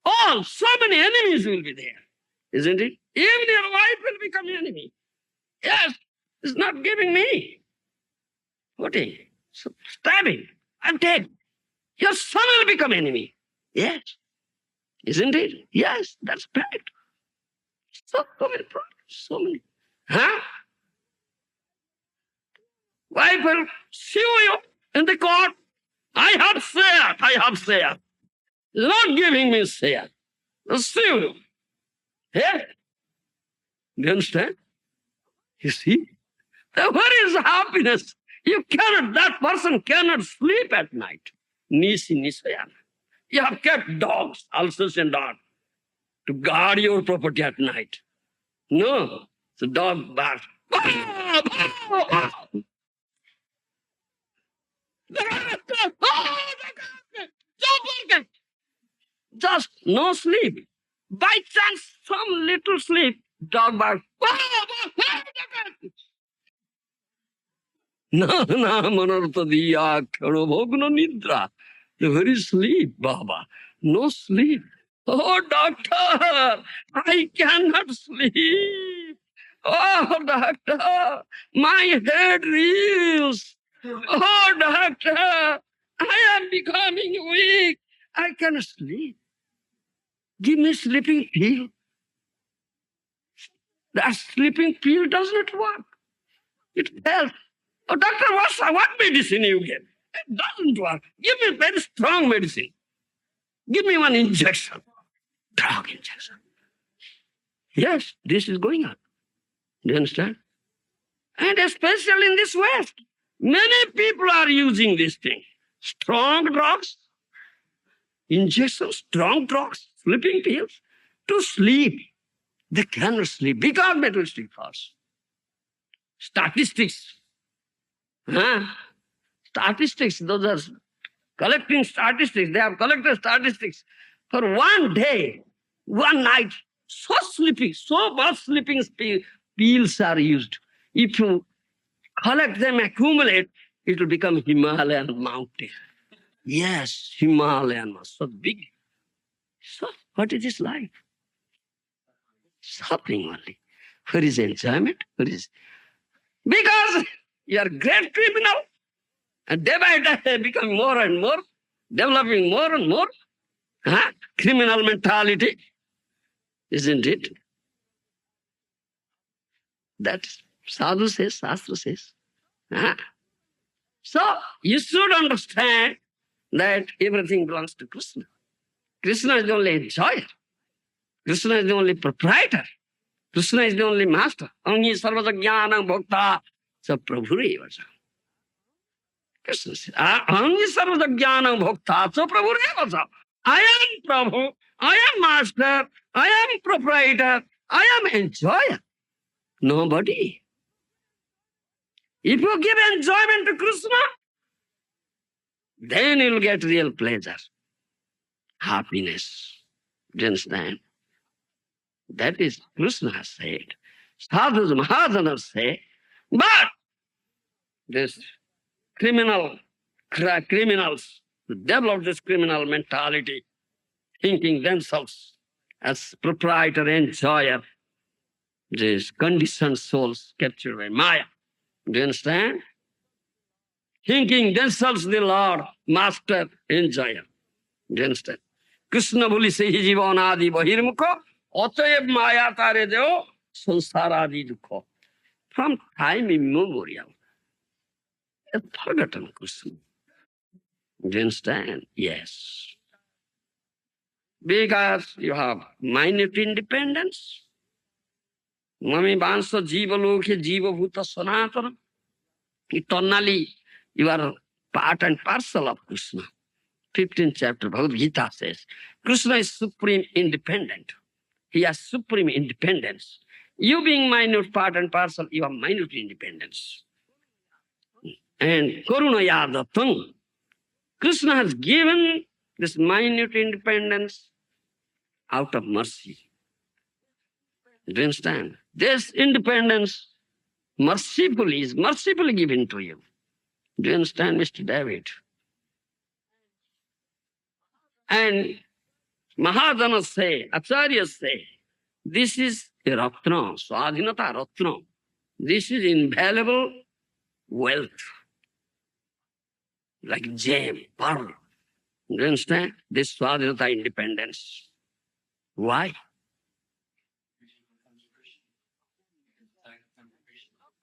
A: All, so many enemies will be there, isn't it? Even your wife will become enemy. Yes, it's not giving me. What is? So stab him and take. Your son will become enemy. Yes. Isn't it? Yes, that's fact. So many problems, so many. Huh? Wife will sue you in the court. I have said. Not giving me share. Sue you. Yeah. You understand? You see? Where is happiness? You cannot, that person cannot sleep at night. Nisi Nisayana. You have kept dogs, Alsatian dog, to guard your property at night. No, the dog barks. Just no sleep. By chance, some little sleep, dog barks. Na manartha diya khano bhogno nidra. The very sleep, Baba. No sleep. Oh, doctor, I cannot sleep. Oh, doctor, my head reels. Oh, doctor, I am becoming weak. I cannot sleep. Give me sleeping pill. That sleeping pill does not work. It fails. Oh, doctor, what medicine you give? It doesn't work. Give me very strong medicine. Give me one injection. Drug injection. Yes, this is going on. Do you understand? And especially in this West, many people are using this thing. Strong drugs, injections, strong drugs, sleeping pills to sleep. They cannot sleep because materialistic thoughts. Statistics. Statistics, those are collecting statistics. They have collected statistics. For one day, one night, so much sleeping pills are used. If you collect them, accumulate, it will become Himalayan mountain. Yes, Himalayan, so big. So what is this life? Suffering only. Where is enjoyment? Where is... Because you are a great criminal, and day by day becoming more and more, developing more and more. Criminal mentality, isn't it? That Sadhu says, Shastra says. So you should understand that everything belongs to Krishna. Krishna is the only enjoyer. Krishna is the only proprietor. Krishna is the only master. Angi sarvata jnana bhakta sa prabhureva sa. Krishna says, Angi sarvata jnana bhakta sa prabhureva sa. I am Prabhu, I am master, I am proprietor, I am enjoyer. Nobody. If you give enjoyment to Krishna, then you'll get real pleasure, happiness. Do you understand? That is Krishna has said. Sadhus Mahajanas say, but this criminals develop this criminal mentality, thinking themselves as proprietor, enjoyer, these conditioned souls captured by Maya. Do you understand? Thinking themselves the Lord, Master, Enjoyer. Do you understand? Krishna boli sehi jivanadi bahirmukho, otayev maya tare deo sansaradi dukho. From time immemorial, a forgotten Krishna. Do you understand? Yes. Because you have minute independence. Mami Bansa Jiva Lokhe Jiva Bhuta Sanatana. Eternally, you are part and parcel of Krishna. 15th chapter, Bhagavad Gita says, Krishna is supreme independent. He has supreme independence. You being minute part and parcel, you have minute independence. And Karunaya Dattam, Krishna has given this minute independence out of mercy. Do you understand? This independence is mercifully given to you. Do you understand, Mr. David? And Mahajanas say, Acharyas say, this is a ratna, swadhinata ratna. This is invaluable wealth, like gem, pearl. Do you understand? This swadhinata independence. Why?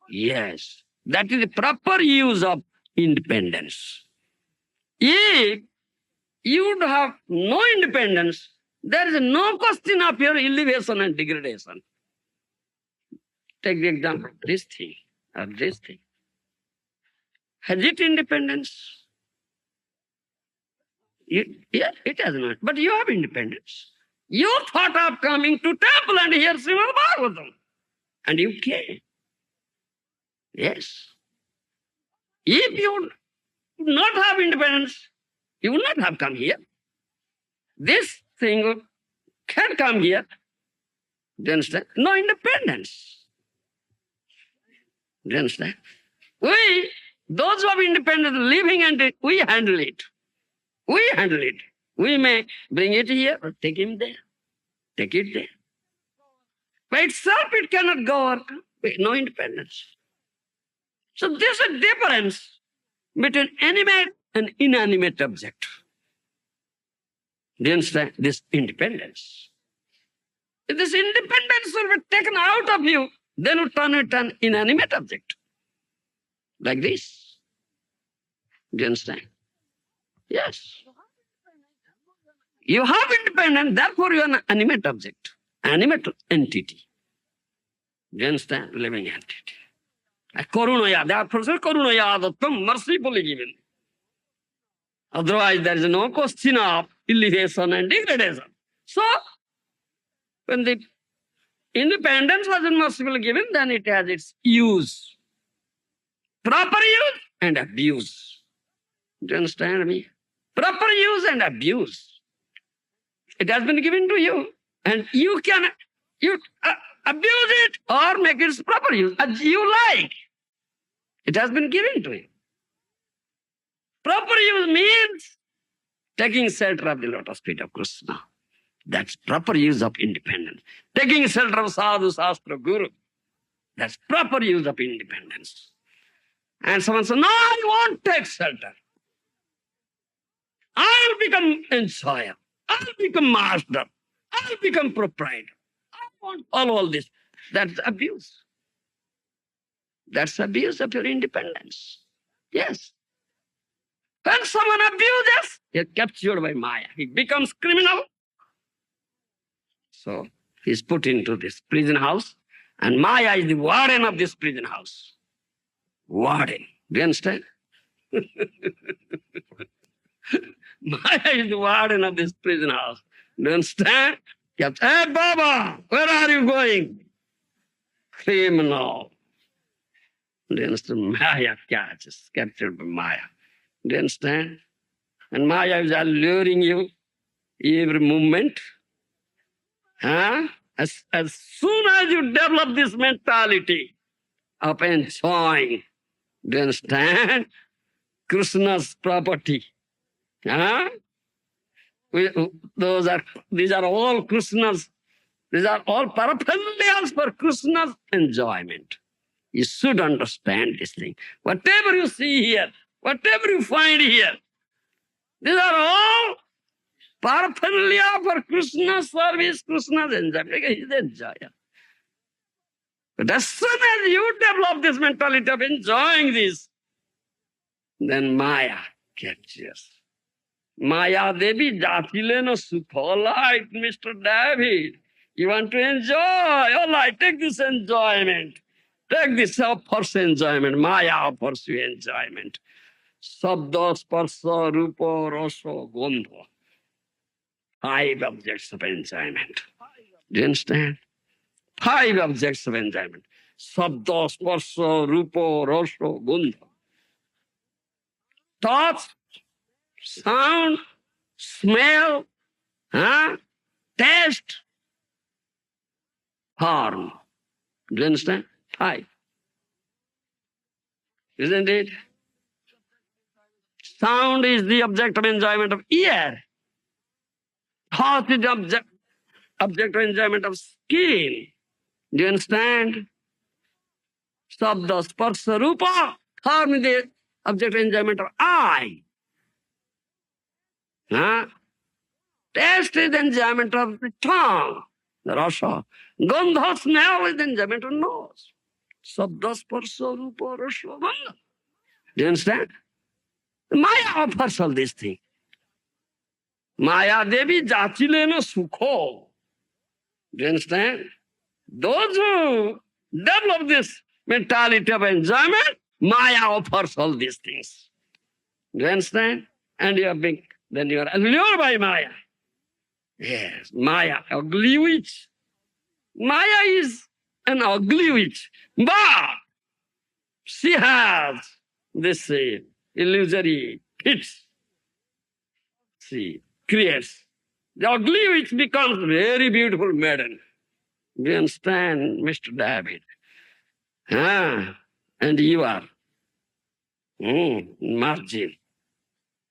A: Yes, that is the proper use of independence. If you would have no independence, there is no question of your elevation and degradation. Take the example of this thing or this thing. Has it independence? Yeah, it has not. But you have independence. You thought of coming to temple and hear Srimad Bhagavatam. And you came. Yes. If you would not have independence, you would not have come here. This thing can come here. Do you understand? No independence. Do you understand? We, those who have independence living, and we handle it. We handle it. We may bring it here or take him there. Take it there. By itself it cannot go or come. No independence. So there's a difference between animate and inanimate object. Do you understand? This independence. If this independence will be taken out of you, then you turn it an inanimate object. Like this. Do you understand? Yes. You have independence, therefore you are an animate object, animate entity. Do you understand? Living entity. Karunaya, therefore Karunaya Dattam, mercifully given. Otherwise there is no question of elevation and degradation. So, when the independence was mercifully given, then it has its use. Proper use and abuse. Do you understand me? Proper use and abuse. It has been given to you, and you can abuse it or make its proper use as you like. It has been given to you. Proper use means taking shelter of the lotus feet of Krishna. That's proper use of independence. Taking shelter of sadhu, shastra, guru. That's proper use of independence. And someone says, no, I won't take shelter. I'll become enjoyer. I'll become master. I'll become proprietor. I won't follow all this. That's abuse. That's abuse of your independence. Yes. When someone abuses, he's captured by Maya. He becomes criminal. So he's put into this prison house, and Maya is the warden of this prison house. Warden. Do you understand? Maya is the warden of this prison house. Do you understand? Hey, Baba, where are you going? Criminal. Do you understand? Maya catches, captured by Maya. Do you understand? And Maya is alluring you every moment. Huh? As soon as you develop this mentality of enjoying, do you understand? Krishna's property. Huh? These are all Krishna's. These are all paraphernalias for Krishna's enjoyment. You should understand this thing. Whatever you see here, whatever you find here, these are all paraphernalia for Krishna's service, Krishna's enjoyment. He's the enjoyer. But as soon as you develop this mentality of enjoying this, then Maya captures. Maya Devi Jatileno Sukholite, Mr. David. You want to enjoy? All right, take this enjoyment. Take this offers enjoyment. Maya offers you enjoyment. Sabda, Sparsa, Rupa, Rasa, Gandha. 5 objects of enjoyment. Do you understand? 5 objects of enjoyment. Sabda, Sparsa, Rupa, Rasa, Gandha. Touch, sound, smell, taste, form. Do you understand? 5. Isn't it? Sound is the object of enjoyment of ear. Thought is the object of enjoyment of skin. Do you understand? Sabda, Sparsa, Rupa, form is the object of enjoyment of eye. Taste is the enjoyment of the tongue, the rasa. Gandha, smell is the enjoyment of nose. Sabda, Sparsa, Rupa, Rasa, Gandha. Do you understand? Maya offers all these things. Maya Devi Jachilena Sukho. Do you understand? Those who develop this mentality of enjoyment, Maya offers all these things. Do you understand? And you are then you are allured by Maya. Yes, Maya, ugly witch. Maya is an ugly witch, but she has this illusory fits. She creates. The ugly witch becomes very beautiful maiden. Do you understand, Mr. David? And you are margin.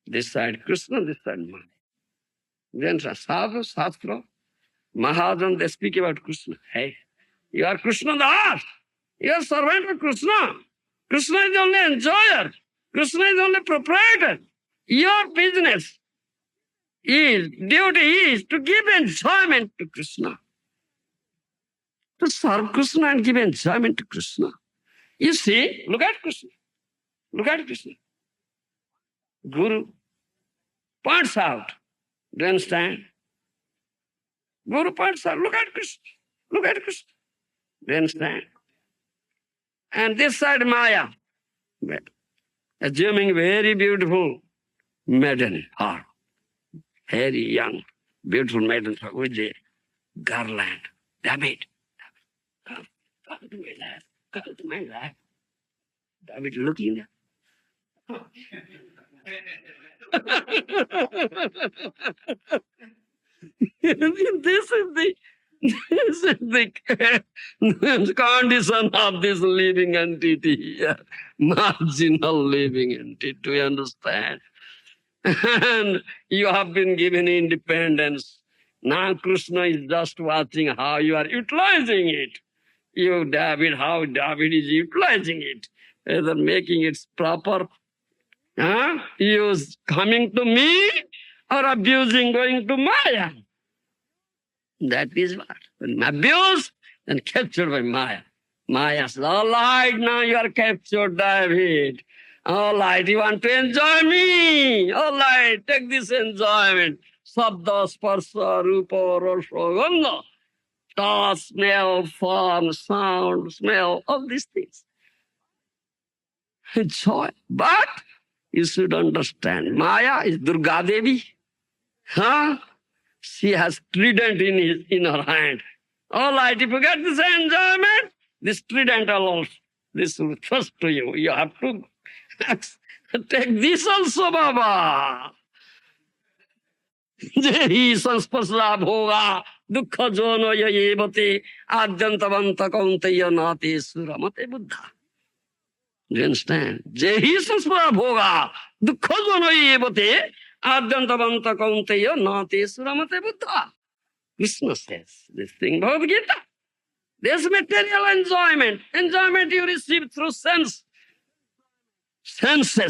A: This side Krishna, this side Maya. Then Sadhu, Shastra, Mahajan, they speak about Krishna. Hey, you are Krishna Das. You are servant of Krishna. Krishna is the only enjoyer. Krishna is the only proprietor. Your business duty is to give enjoyment to Krishna. To serve Krishna and give enjoyment to Krishna. You see, look at Krishna. Look at Krishna. Guru points out. Do you understand? Guru points out, look at Krishna. Look at Krishna. Do you understand? And this side Maya, assuming very beautiful maiden heart, very young, beautiful maiden heart with the garland. David, come to my lap, come to my lap. David looking there. This is the condition of this living entity here. Marginal living entity, do you understand? And you have been given independence. Now Krishna is just watching how you are utilizing it. You, David, how David is utilizing it. Either making it proper use coming to me or abusing going to Maya. That is what. When abused and captured by Maya. Maya says, all right, now you are captured, David. All right, you want to enjoy me. All right, take this enjoyment. Sabda, Sparsa, Rupa, Rasa, Gandha. Touch, smell, form, sound, smell, all these things. Enjoy. But you should understand, Maya is Durga Devi. She has trident in her hand. All right, if you get this enjoyment, this trident alone, this will thrust to you. You have to take this also, Baba. Jehi sanspasla bhoga dukkha jono yayevate adyantavanta kaunteya nate suramate buddha. Do you understand? Jehi sanspasla bhoga dukkha jono yayevate adyantavanta kaunteya nate suramate buddha. Krishna says this thing, Bhagavad Gita. This material enjoyment you receive through senses,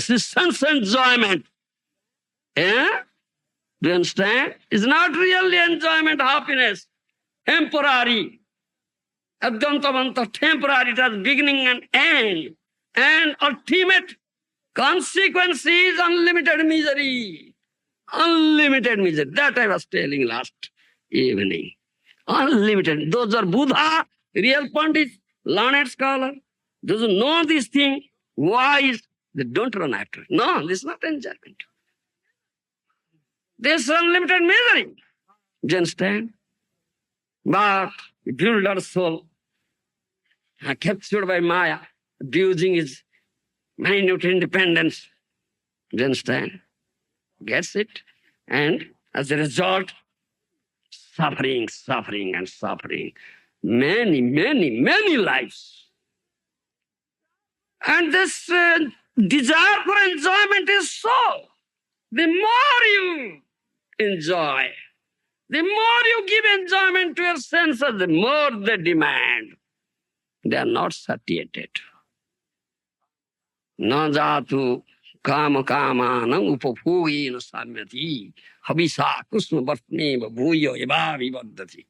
A: this sense enjoyment. Do you understand? It's not really enjoyment, happiness. Temporary. Adantavanta, temporary. It has beginning and end. And ultimate consequence is unlimited misery. Unlimited misery. That I was telling last evening. Unlimited. Those are Buddha, real Pandit, learned scholar. Those who know this thing, wise, they don't run after it. No, this is not enjoyment. This is unlimited misery. Do you understand? But builder soul, captured by Maya, abusing his minute independence. Do you understand? Gets it? And as a result, suffering, suffering, and suffering. Many, many, many lives. And this desire for enjoyment is so. The more you enjoy, the more you give enjoyment to your senses, the more they demand. They are not satiated. Na jatu kama kamanam upabhogena samyati habisa kusma vartneva bhuyo evavi vaddati.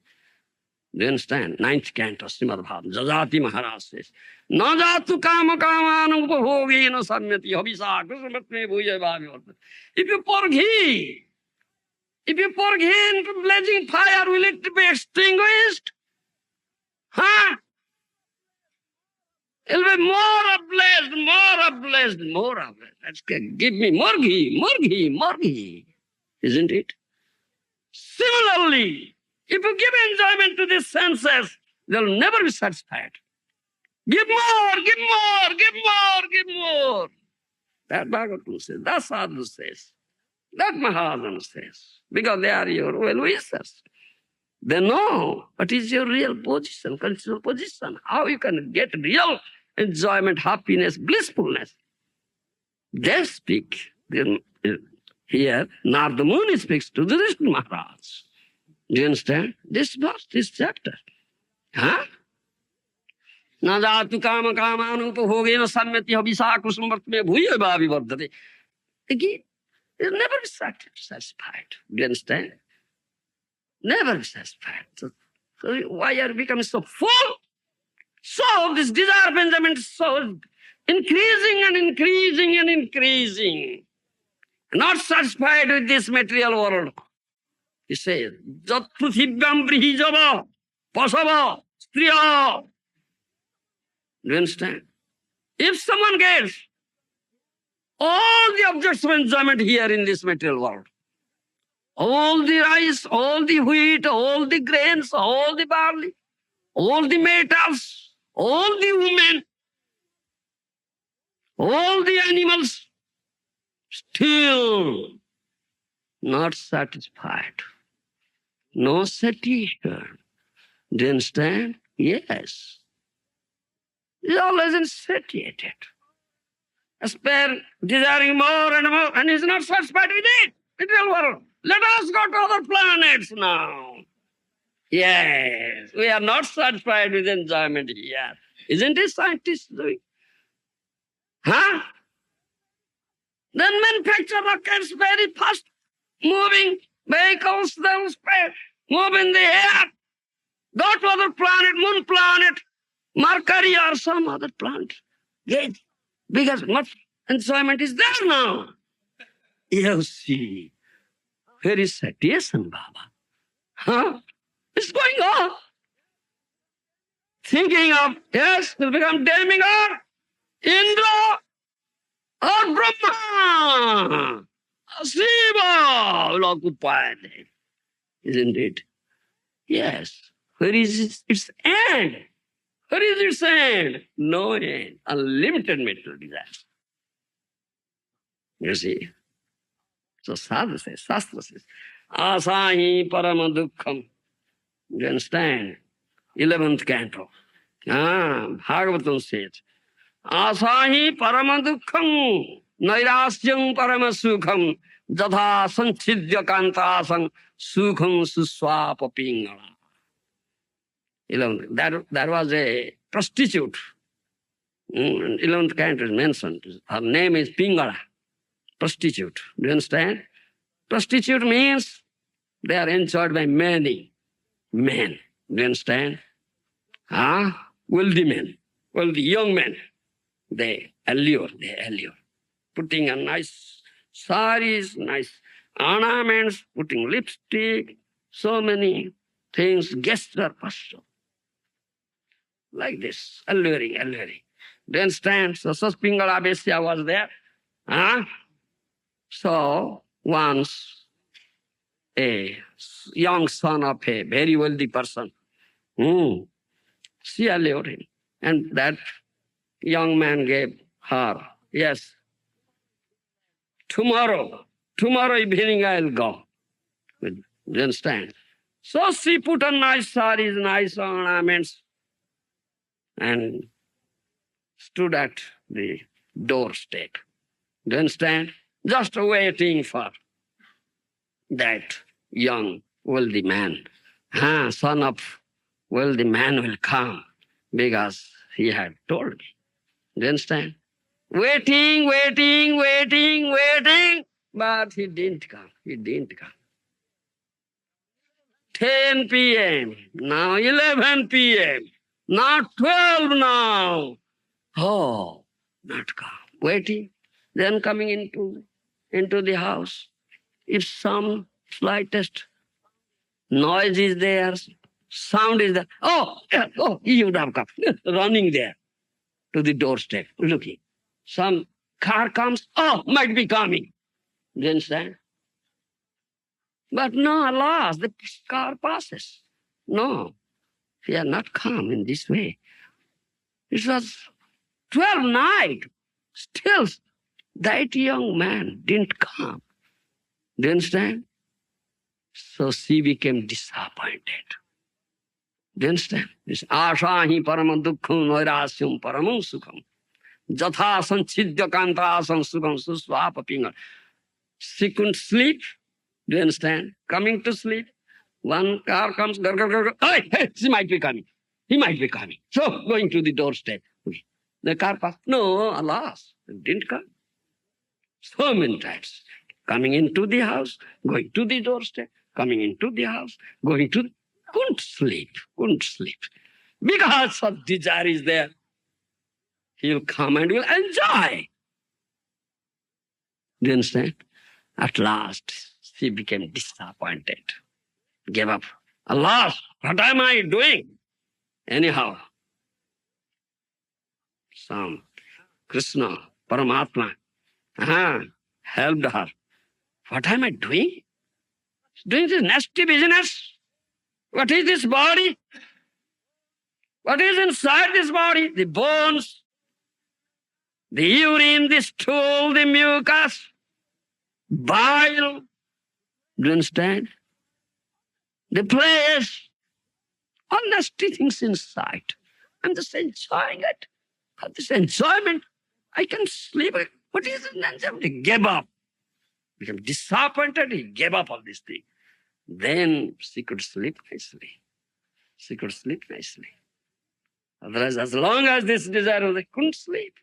A: Do you understand? Ninth canto, Srimad Bhagavatam. Jajati Maharaj says, Na jatu kama kamanam upabhogena samyati habisa kusma vartneva bhuyo evavi vaddati. If you pour ghee into blazing fire, will it be extinguished? Huh? It will be more ablaze. That's good. Give me more ghee. Isn't it? Similarly, if you give enjoyment to these senses, they'll never be satisfied. Give more. That Bhagavatam says, that Sadhu says, that Mahajan says, because they are your well-wishers. They know what is your real position, cultural position, how you can get real enjoyment, happiness, blissfulness. They speak. Here, Narada Muni speaks to the Vishnu Maharaj. Do you understand? This verse, this chapter. Huh? Na jatu kama upabhogena samyati habisa kusma vartme bhuyo evavi vaddati. Again, you'll never be satisfied. Do you understand? Never be satisfied. So why are you becoming so full? So this desire of enjoyment is so increasing. Not satisfied with this material world. He says, Jat prithibhyam brihijava, pasava, striya. Do you understand? If someone gets all the objects of enjoyment here in this material world, all the rice, all the wheat, all the grains, all the barley, all the metals, all the women, all the animals, still not satisfied. No satisfaction. Do you understand? Yes. He's always insatiated. Aspire, desiring more and more, and he's not satisfied with it. Material world. Let us go to other planets now. Yes, we are not satisfied with enjoyment here. Isn't it scientists doing? Huh? Then manufacture rockets very fast, moving vehicles, they'll move in the air, go to other planet, moon planet, Mercury or some other planet. Yes, because much enjoyment is there now. You see, where is satiation, Baba? Huh? It's going on. Thinking of, yes, will become demigod, Indra, or Brahma, Shiva will occupy it. Isn't it? Yes. Where is its end? Where is its end? No end. Unlimited material desire. You see? So Sadhu says, Shastra says, Asahi parama dukkham. You understand? 11th canto. Bhagavatam says, Asahi parama dukkham, nairasyam parama sukham, jatha sanchidya kantasam, sukham suswapa pingala. 11th. That was a prostitute. 11th canto is mentioned. Her name is Pingala. Prostitute. Do you understand? Prostitute means they are enjoyed by many men. Do you understand? Wealthy men, wealthy young men. They allure. Putting on nice saris, nice ornaments, putting lipstick, so many things, gesture, posture. Like this, alluring, alluring. Then stand, so Pingala Besya was there. Huh? So once a young son of a very wealthy person, she allured him. And that young man gave her, yes, tomorrow evening I'll go. You understand? So she put on nice saris, nice ornaments, and stood at the doorstep. Do you understand? Just waiting for that young wealthy man. Son of wealthy man will come because he had told me. Do you understand? Waiting, but he didn't come. 10 p.m., now 11 p.m., now 12 now. Oh, not come. Waiting, then coming into the house. If some slightest noise is there, sound is there, he would have come, running there to the doorstep, looking. Some car comes, might be coming. Do you understand? But no, alas, the car passes. No, he had not come in this way. It was 12 night. Still, that young man didn't come. Do you understand? So she became disappointed. Do you understand? This ashahi paramam dukkham nairasyam paramam sukham. Jatha sanchidya kanta sukham suswapa pingal. She couldn't sleep. Do you understand? Coming to sleep. One car comes, hey, she might be coming. He might be coming. So going to the doorstep. The car passed. No, alas, it didn't come. So many times. Coming into the house, going to the doorstep, coming into the house, going to... Couldn't sleep. Because such desire is there. He'll come and will enjoy. Do you understand? At last, she became disappointed. Gave up. Alas, what am I doing? Anyhow, some Krishna, Paramatma, helped her. What am I doing? Doing this nasty business? What is this body? What is inside this body? The bones, the urine, the stool, the mucus, bile. Do you understand? The flesh, all nasty things inside. I'm just enjoying it. For this enjoyment, I can sleep. What is it? He gave up. Became disappointed, he gave up all this thing. Then she could sleep nicely. Otherwise, as long as this desire was, they couldn't sleep.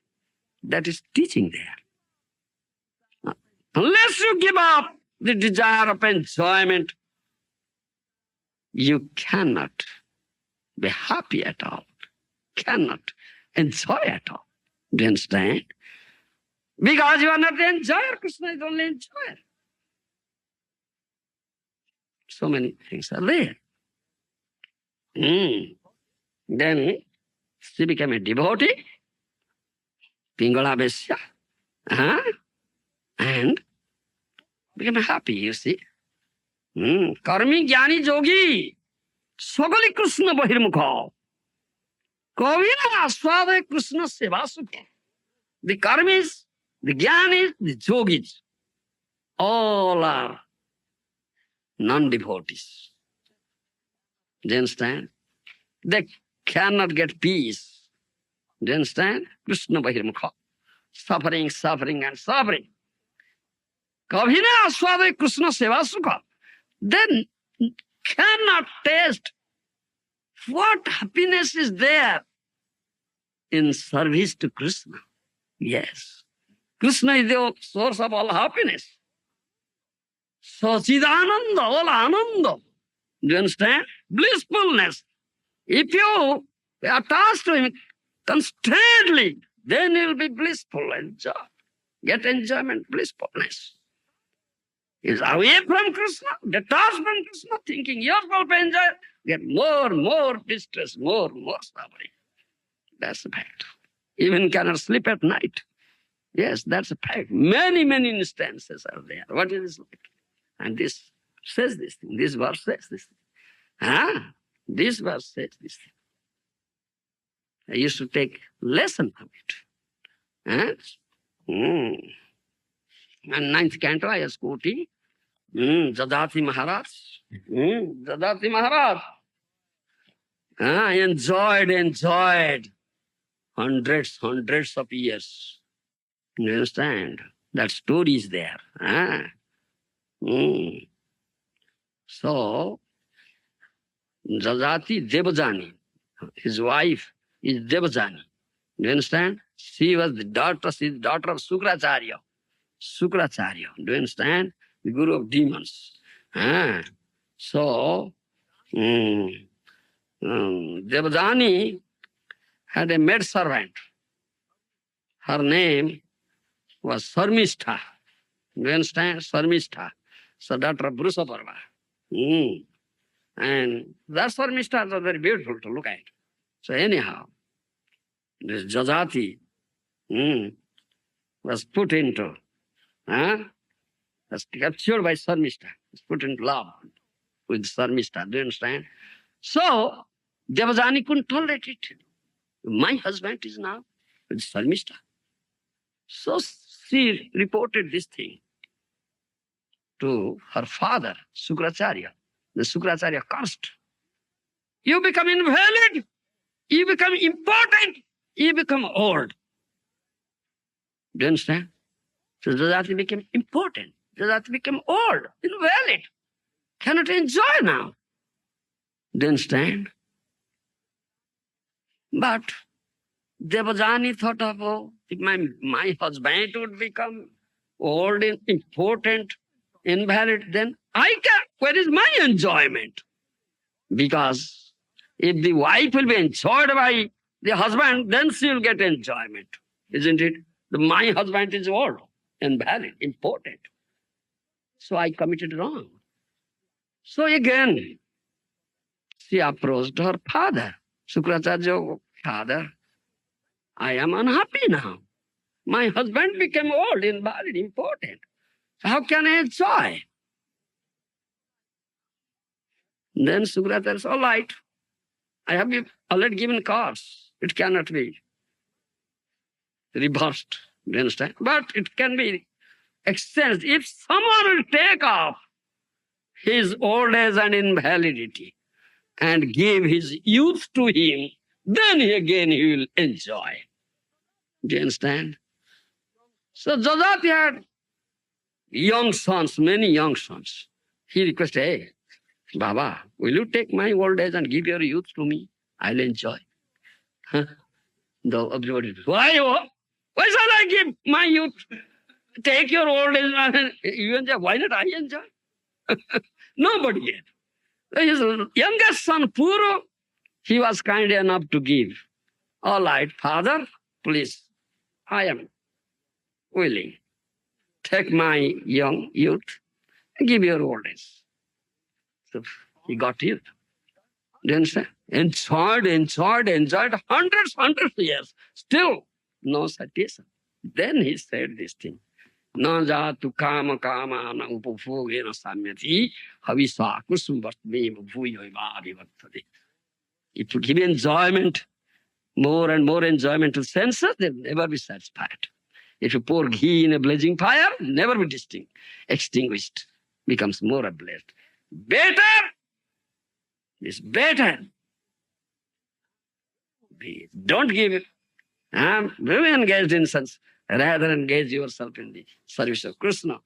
A: That is teaching there. Unless you give up the desire of enjoyment, you cannot be happy at all. Cannot enjoy at all. Do you understand? Because you are not the enjoyer. Krishna is only enjoyer. So many things are there. Then she became a devotee, Pingala Besya, and became happy, you see. Karmi Jnani Jogi, Sogali Krishna Bahirmukha, Kavina Aswada Krishna Sevasukha. The karmis, the jnanis, the yogis, all are non-devotees. Do you understand? They cannot get peace. Do you understand? Krishna Bahirmukha. Suffering. Kavina Aswada Krishna Sevasukha. Then cannot taste what happiness is there in service to Krishna. Yes. Krishna is the source of all happiness. Sachidananda, all ananda. Do you understand? Blissfulness. If you attach to him constantly, then you will be blissful, enjoy. Get enjoyment, blissfulness. is away from Krishna, detached from Krishna, thinking yourself enjoy, get more distress, more suffering. That's the fact. Even cannot sleep at night. Yes, that's a fact. Many instances are there. What is it like? And this says this thing. This verse says this thing. This verse says this thing. I used to take lesson from it. And ninth canto, I was quoting Jadati Maharaj. Jadati Maharaj. Enjoyed hundreds of years. You understand? That story is there. So, Jadati Devajani, his wife is Devajani. You understand? She was the daughter of Sukracharya. Do you understand? The guru of demons. So, Devajani had a maid servant. Her name was Sarmistha. Do you understand? Sarmistha. So, daughter of Brusaparva. And that Sarmistha was very beautiful to look at. So, anyhow, this Jajati was put into, was captured by Sarmistha, was put into love with Sarmistha. Do you understand? So, Devajani couldn't tolerate it. My husband is now with Sarmistha. So, she reported this thing to her father, Sukracharya. The Sukracharya cursed. You become invalid. You become important. You become old. Do you understand? So Jadati became important. Jadati became old, invalid. Cannot enjoy now. Do you understand? But Devajani thought of, oh, if my husband would become old and important, invalid, then I can. Where is my enjoyment? Because if the wife will be enjoyed by the husband, then she will get enjoyment. Isn't it? My husband is old, invalid, important. So I committed wrong. So again, she approached her father, Sukracharya, father, I am unhappy now. My husband became old, invalid, important. How can I enjoy? Then Sukracharya said, all right, I have already given cause. It cannot be reversed. Do you understand? But it can be exchanged. If someone will take off his old age and invalidity and give his youth to him, then again he will enjoy. Do you understand? So Jadati had young sons, many young sons. He requested, hey, Baba, will you take my old age and give your youth to me? I'll enjoy. The everybody, why shall I give my youth? Take your old age and you enjoy. Why not I enjoy? Nobody yet. His youngest son, Puru, he was kind enough to give. All right, father, please, I am willing. Take my young youth and give your old age. So he got youth. Do you understand? Enjoyed hundreds of years. Still no satisfaction. Then he said this thing. Na jatu kama na upabhogena samyati havisa kusum vartmeva bhuyoiva avivartade. If you give enjoyment, more and more enjoyment to senses, they'll never be satisfied. If you pour ghee in a blazing fire, never be extinguished. Becomes more ablaze. Better is better. Don't give it. Very engaged in sense. Rather engage yourself in the service of Krishna.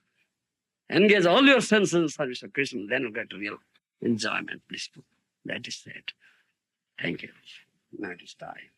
A: Engage all your senses in the service of Krishna. Then you get real enjoyment, blissful. That is it. Thank you. Now it is time.